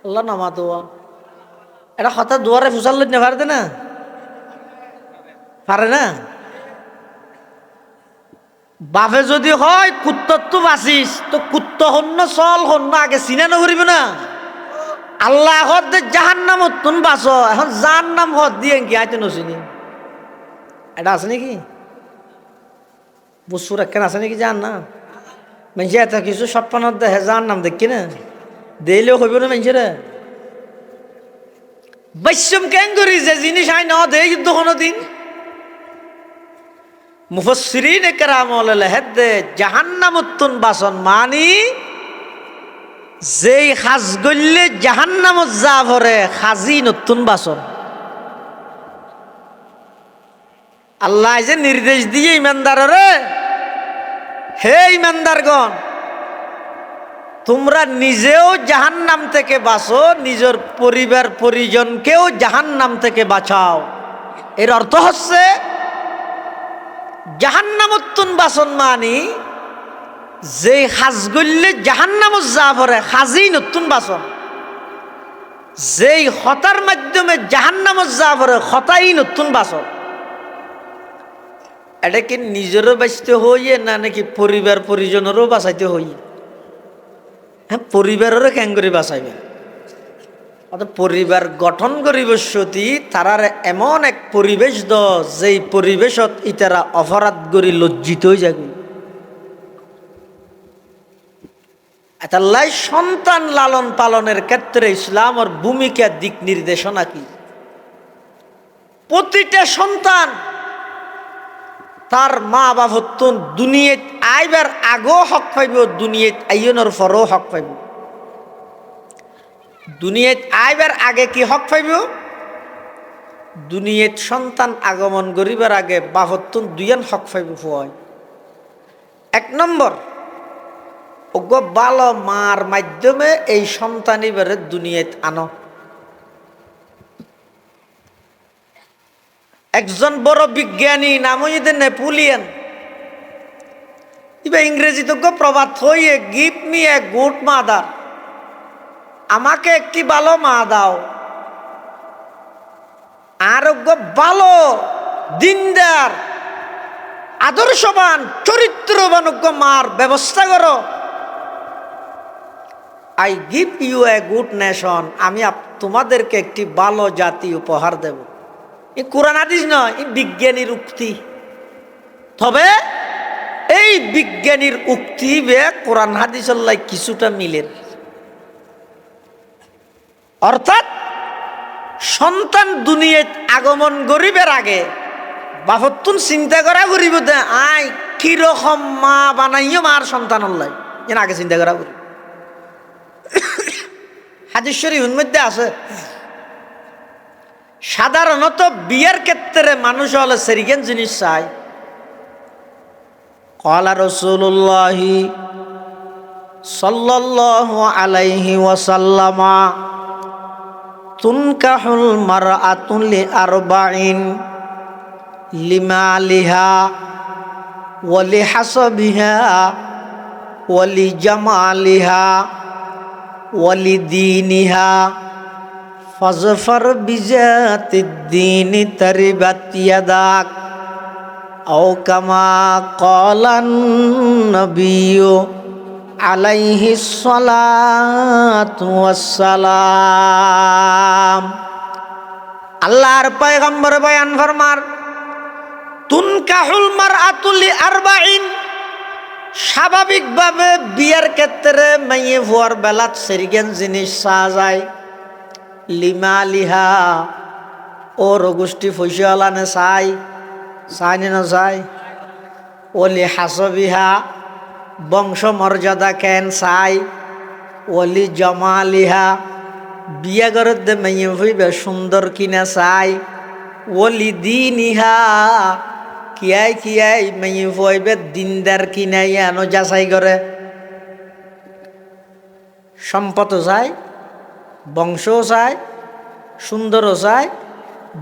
আল্লাহ নামা দোয়া এটা হঠাৎ দুয়ারে ফুসাল লইতে পারে না, পারে না। বাপে যদি হয় কুত্তর তো বাঁচিস, তো কুত্ত হন্য চল হন্য আগে চিনা নকরিব না। আল্লাহ হদ জাহান্নাম তুন বাঁচ, এখন যার নাম হদ দিয়ে কি আইতে নচিনি, এটা আছে নাকি? বসুর একখান আছে নাকি জান না? মানুষে এত কিছু স্বপ্নত দেখে, যার নাম দেখি না দিলেও হইব না মানুষেরা। বৈশ্যম কেন করি যে জিনিস আই ন দে যুদ্ধ কোনো দিন। মুফাসসিরিন কেরাম লেখে জাহান্নামতুন বাসন মানি যেই সাজ গললে জাহান্নামত যা ভরে সাজি নতুন বাসন। আল্লাহ যে নির্দেশ দিয়ে ইমানদাররে, হে ইমানদারগণ, তোমরা নিজেও জাহান্নাম থেকে বাঁচো, নিজের পরিবার পরিজনকেও জাহান্নাম থেকে বাঁচাও। এর অর্থ হচ্ছে জাহান্নামতুন বাসন মানি যে সাজ গললে জাহান্নামত যা ভরে সাজি নতুন বাসন। যেই হতার মাধ্যমে জাহান্নামত যা ভরে হতাই নতুন বাসন। এটা কি নিজেরও বাঁচতে হইয়ে না নাকি পরিবার পরিজনেরও বাঁচাইতে হইয়ে? হ্যাঁ, পরিবারেরও কেন করে বাঁচাইবে? অর্থাৎ পরিবার গঠন করিব সতী তারার এমন এক পরিবেশ দ, যেই পরিবেশত ইতারা অপরাধ করি লজ্জিত হয়ে যাবে। এতাল্লাই সন্তান লালন পালনের ক্ষেত্রে ইসলামের ভূমিকা দিক নির্দেশনা কি? প্রতিটা সন্তান তার মা বাপত্তন দুনিয়াত আইবার আগেও হক পাইব, দুনিয়াত আইয়নের পরও হক পাইব। দুনিয়াত আইবার আগে কি হক পাইব? দুনিয়াত সন্তান আগমন করিবার আগে বাপত্তন দুইয়ান হক পাইব। হয় এক নম্বর, অজ্ঞ বালো মার মাধ্যমে এই সন্তান এবারে দুনিয়াত আনো। একজন বড় বিজ্ঞানী নাম হইতে নেপোলিয়ন, এবার ইংরেজিতে প্রবাদ হইয়ে give me a good mother, আমাকে একটি ভালো মা দাও। আর ভালো দিনদার আদর্শবান চরিত্রবান মার ব্যবস্থা করো। I give you a good nation, আমি তোমাদেরকে একটি ভালো জাতি উপহার দেব। এ কোরআন হাদিস নয়, এই বিজ্ঞানীর উক্তি। তবে এই বিজ্ঞানীর উক্তি বে কোরআন হাদিসের লাই কিছুটা মিলের। অর্থাৎ সন্তান দুনিয়াত আগমন করিবার আগে বাপত্তুন চিন্তা করা করিব দে আই কিরকম মা বানাইও মার সন্তান লাই, যেন আগে চিন্তা করা করি। হাদিস শরীফের মধ্যে আছে, সাধারণত বিয়ের ক্ষেত্রে মানুষ হলে সেরিকেন জিনিস চায়। ক্বালা রাসূলুল্লাহ সাল্লাল্লাহু আলাইহি ওয়াসাল্লাম তুনকাহুল মারআতু লিআরবাইন লিমালিহা ওয়া লিহাসাবিহা ওয়ালি জামালিহা ওয়ালি দীনিহা ফাজফার বিজাতিদ্দীন তারিবাত ইয়াদাক আও কামা ক্বালান নবিয়্যু আলাইহিস সালাতু ওয়াসসালাম। আল্লাহর পয়গম্বর বয়ান ফরমার, তুনকাহুল মারআতু লিআরবাঈন, স্বাভাবিকভাবে বিয়ের ক্ষেত্রে মেয়ে হওয়ার বেলাত সেরিগেন জিনিস চাওয়া যায়। লিমালিহা, ওর গোষ্ঠী ফসিয়ালানে চাই, চাই না চাই। ওলি হাসবিহা, বংশ মর্যাদা কেন চাই। ওলি জমালিহা, বিয়া ঘরের দে মেয়ে হইবে সুন্দর কিনা চাই। ওলি দিনিহা, কিয়াই কিয়াই মেয়ে হইবে দিনদার কিনাই আনো যাচাই করে। সম্পদও চাই, বংশও চাই, সুন্দরও চাই,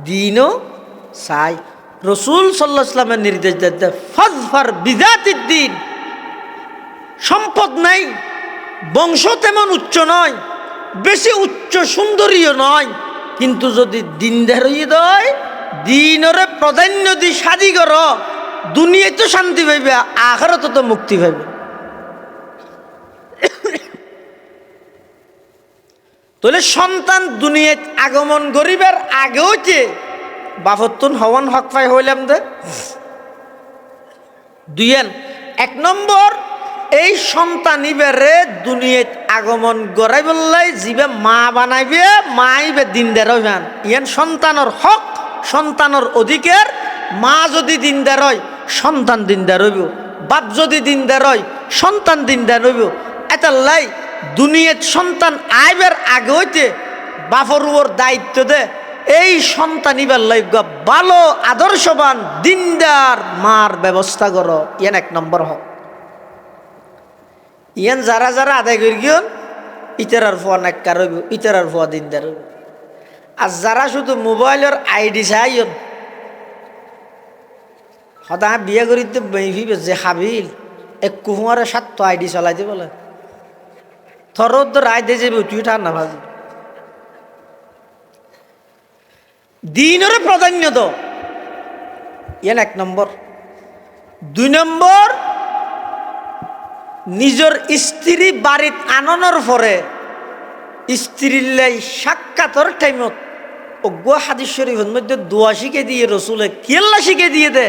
দিনও চাই। রসুল সাল্লাল্লাহু আলাইহি ওয়াসাল্লামের নির্দেশ দিতে ফাজফার বিজাতিদ্দিন, সম্পদ নাই, বংশ তেমন উচ্চ নয়, বেশি উচ্চ সুন্দরীও নয়, কিন্তু যদি দিনদার হইয়ে দেয়, দিনরে প্রাধান্য দি শাদি কর, দুনিয়ায় তো শান্তি পাইবে, আখিরাতে তো মুক্তি পাইবে। তাহলে সন্তান দুনিয়ায় আগমন গরিবের আগেও যে বাফতুন হওয়ান হক পাই হইলাম দে দুইয়েন। এক নম্বর, এই সন্তান ইবেরে দুনিয়ায় আগমন গড়াই বললাই যিবে মা বানাইবে, মাইবে দিনদার হইবেন। ইয়ান সন্তানের হক, সন্তানের অধিকার। মা যদি দিনদার হয় সন্তান দিনদার হইব, বাপ যদি দিনদার হয় সন্তান দিনদার হইব। এটার দুনিয়ার সন্তান আইবের আগে হইতে বাপর উপর দায়িত্ব দে এই সন্তান ইবার লাইগা ভালো আদর্শবান দিনদার মার ব্যবস্থা করো। ইয়ান এক নম্বর হক। ইয়ান যারা যারা আদায় করি গিয়ন ইতারার ফুয়া নাক্কার হইব, ইতারার ফুয়া দিনদার হইব। আর যারা শুধু মোবাইলের আইডি চাইন, সদায় বিয়ে করিতে বেহিবে যে হাবিল এক কুহুয়ারে 7টা আইডি চালাইতে বলে, থর রায় দিয়ে যাবে, তুই ঠান্ডা ভাবি। দিনের প্রাধান্য তো ইয়ান এক নম্বর। 2 নম্বর, নিজের স্ত্রী বাড়িত আননের পরে স্ত্রীর লাই সাক্ষাৎর টাইমত অজ্ঞ হাদিস শরীফের মধ্যে দোয়া শিখে দিয়ে রসুলে কেল্লা শিখে দিয়ে দে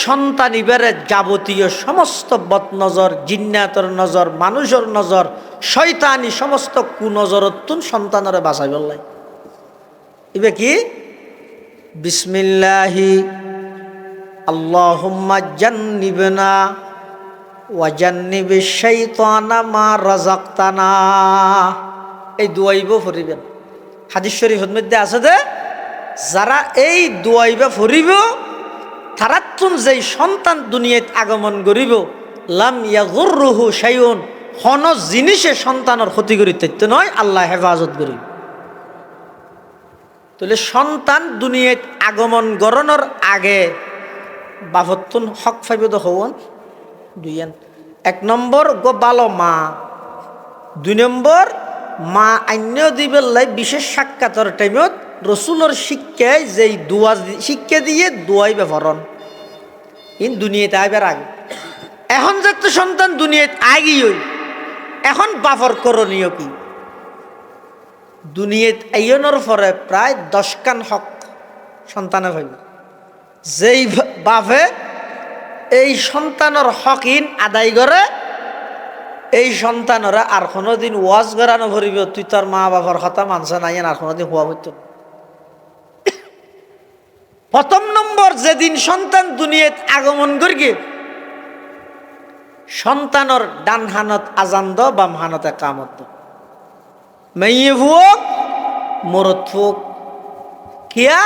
সন্তান ইবারে যাবতীয় সমস্ত বদনজর, জিন্নাতর নজর, মানুষের নজর, শয়তানি সমস্ত কুনজরতুন সন্তানরে বাঁচাই বললাই। ইবে কি বিসমিল্লাহি আল্লাহুম্মা জান্নিবনা ওয়া জান্নিবিশ শাইতানা মা রাযাকতানা, এই দোয়াইবো ফরিবেন। হাদিস শরীফের মধ্যে আছে যে যারা এই দোয়াইবা ফরিব তারাতুন যেই সন্তান দুনিয়াত আগমন করিব লাম ইয়াগুররুহু শাইউন, কোন জিনিসে সন্তানের ক্ষতি করিতে নয়, আল্লাহ হেফাজত করিব। তাহলে সন্তান দুনিয়াত আগমন গরণের আগে বাফতুন হক ফাইবদ হওন দুইয়েন। 1 নম্বর গো ভালো মা। 2 নম্বর, মা আন্য দিবের লাই বিশেষ সাক্ষাতের টাইমত রসুলের শিক্ষায় যেই দোয়া শিক্ষা দিয়ে দোয়াই ব্যবহারণ ইন দুনিয়াতে আইবার আগে। এখন যাতে সন্তান দুনিয়াতে আগিয়ে এখন বাফর করণীয় কি? দুনিয়াত আইয়নের পরে প্রায় 10 কান হক সন্তানে ভাইব। যেই বাপে এই সন্তানের হকিন আদায় করে এই সন্তানরা আর কোনোদিন ওয়াজ করানো ভরিব তুই তোর মা বাবার কথা মানছে নাই, আর কোনোদিন হওয়া হইত। 1 নম্বর, যেদিন সন্তান দুনিয়াত আগমন করি সন্তানের ডান হানত আজান দ, বাম হানতে কামত দ, মেয়ে ফুক মরত ফুক। কিয়া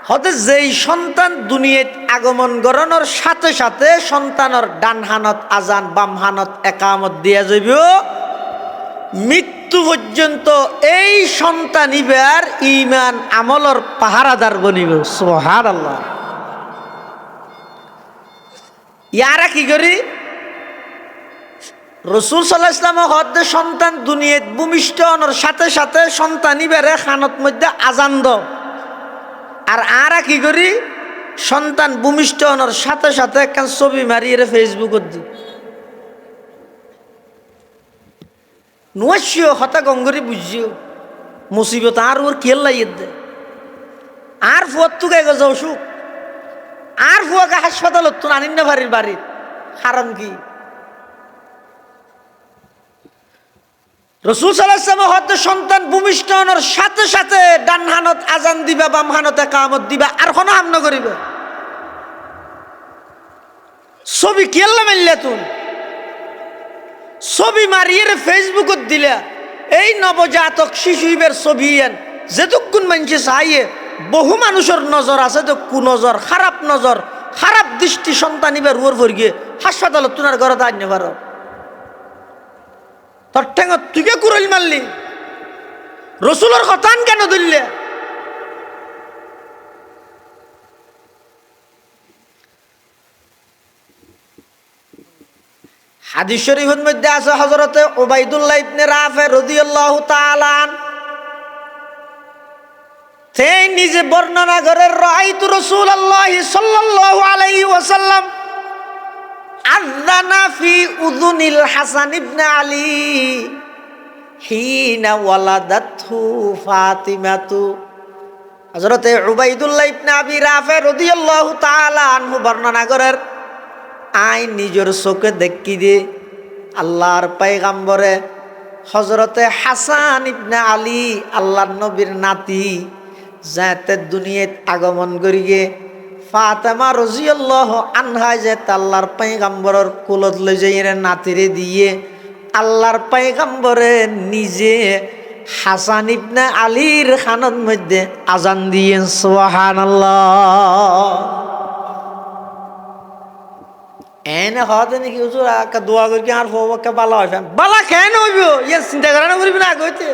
হতে যেই সন্তান দুনিয়াত আগমন গরণের সাথে সাথে সন্তানের ডান হানত আজান, বাম হানত একামত দিয়া যাইব, মৃত্যু পর্যন্ত এই সন্তান ইবার ইমান আমলর পাহারাদার বনিব। সুবহানাল্লাহ। ইয়ারা কি করি রসুল সাল্লাল্লাহু আলাইহি ওয়াসাল্লাম হদ্দে সন্তান দুনিয়াত ভূমিষ্ঠ হওয়ার সাথে সাথে সন্তানই বেড়ে খানত মধ্যে আজান দাও আর কি করি সন্তান ভূমিষ্ঠ হওয়ার সাথে সাথে একখান ছবি মারিয়ে ফেসবুকত দি নুয়াশিও হতা গঙ্গরি বুঝিও মুসিবত আর ওর কেল লাইয়ে দে আর ফুয়ার তুকে যাও সুখ আর ফুয়াকে হাসপাতালত তো আনিন না বাড়ির বাড়ির কারণ কি রসুল সাল্লাল্লাহু আলাইহি ওয়াসাল্লাম হয়তো সন্তান ভূমিষ্ঠ হওয়ার সাথে সাথে ডান হানত আজান দিবা বাম হানতে কামত দিবা আর কোনো হাম না করিবে ছবি কেল্লা মারলে তুমি ছবি মারিয়ে ফেসবুকত দিলা এই নবজাতক শিশুইবের ছবি যেতক্ষণ মানুষে চাইয়ে বহু মানুষের নজর আছে তো কুনজর খারাপ দৃষ্টি সন্তান ইবার ওর ভর গিয়ে হাসপাতালত তোমার ঘরে আনতে পারো তোর ঠেঙত তুই কে কুরইল মারলি রসুলের কথান কেন দিল্লে হাদিস শরীফের মধ্যে আছে হযরতে উবাইদুল্লাহ ইবনে রাফি রাদিয়াল্লাহু তাআলা তিনি নিজে বর্ণনা করেন রাআইতু রাসূলুল্লাহ সাল্লাল্লাহু আলাইহি ওয়াসাল্লাম আযানা ফি উযুনিল হাসান ইবনে আলী হিনা ওয়ালাদাতহু ফাতিমাতু হযরতে উবাইদুল্লাহ ইবনে আবি রাফি রাদিয়াল্লাহু তাআলা আনহু বর্ণনা করেন আই নিজের চোখে দেখি দিয়ে আল্লাহর পয়গম্বরে হযরতে হাসান ইবনে আলী আল্লাহর নবীর নাতি যাতে দুনিয়াত আগমন করিয়ে ফাতেমা রাদিয়াল্লাহু আনহা যাতে আল্লাহর পয়গম্বরের কুলত লই যাইরে নাতিরে দিয়ে আল্লাহর পয়গম্বরে নিজে হাসান ইবনে আলীর খানের মধ্যে আজান দিয়ে সুবহানাল্লাহ এনে হতে নাকি হুজুর আকা দোয়া করি আর ফোবাকে বালা হয় বালা কেন হইব ইয়ে চিন্তা করে না করবি না কইতে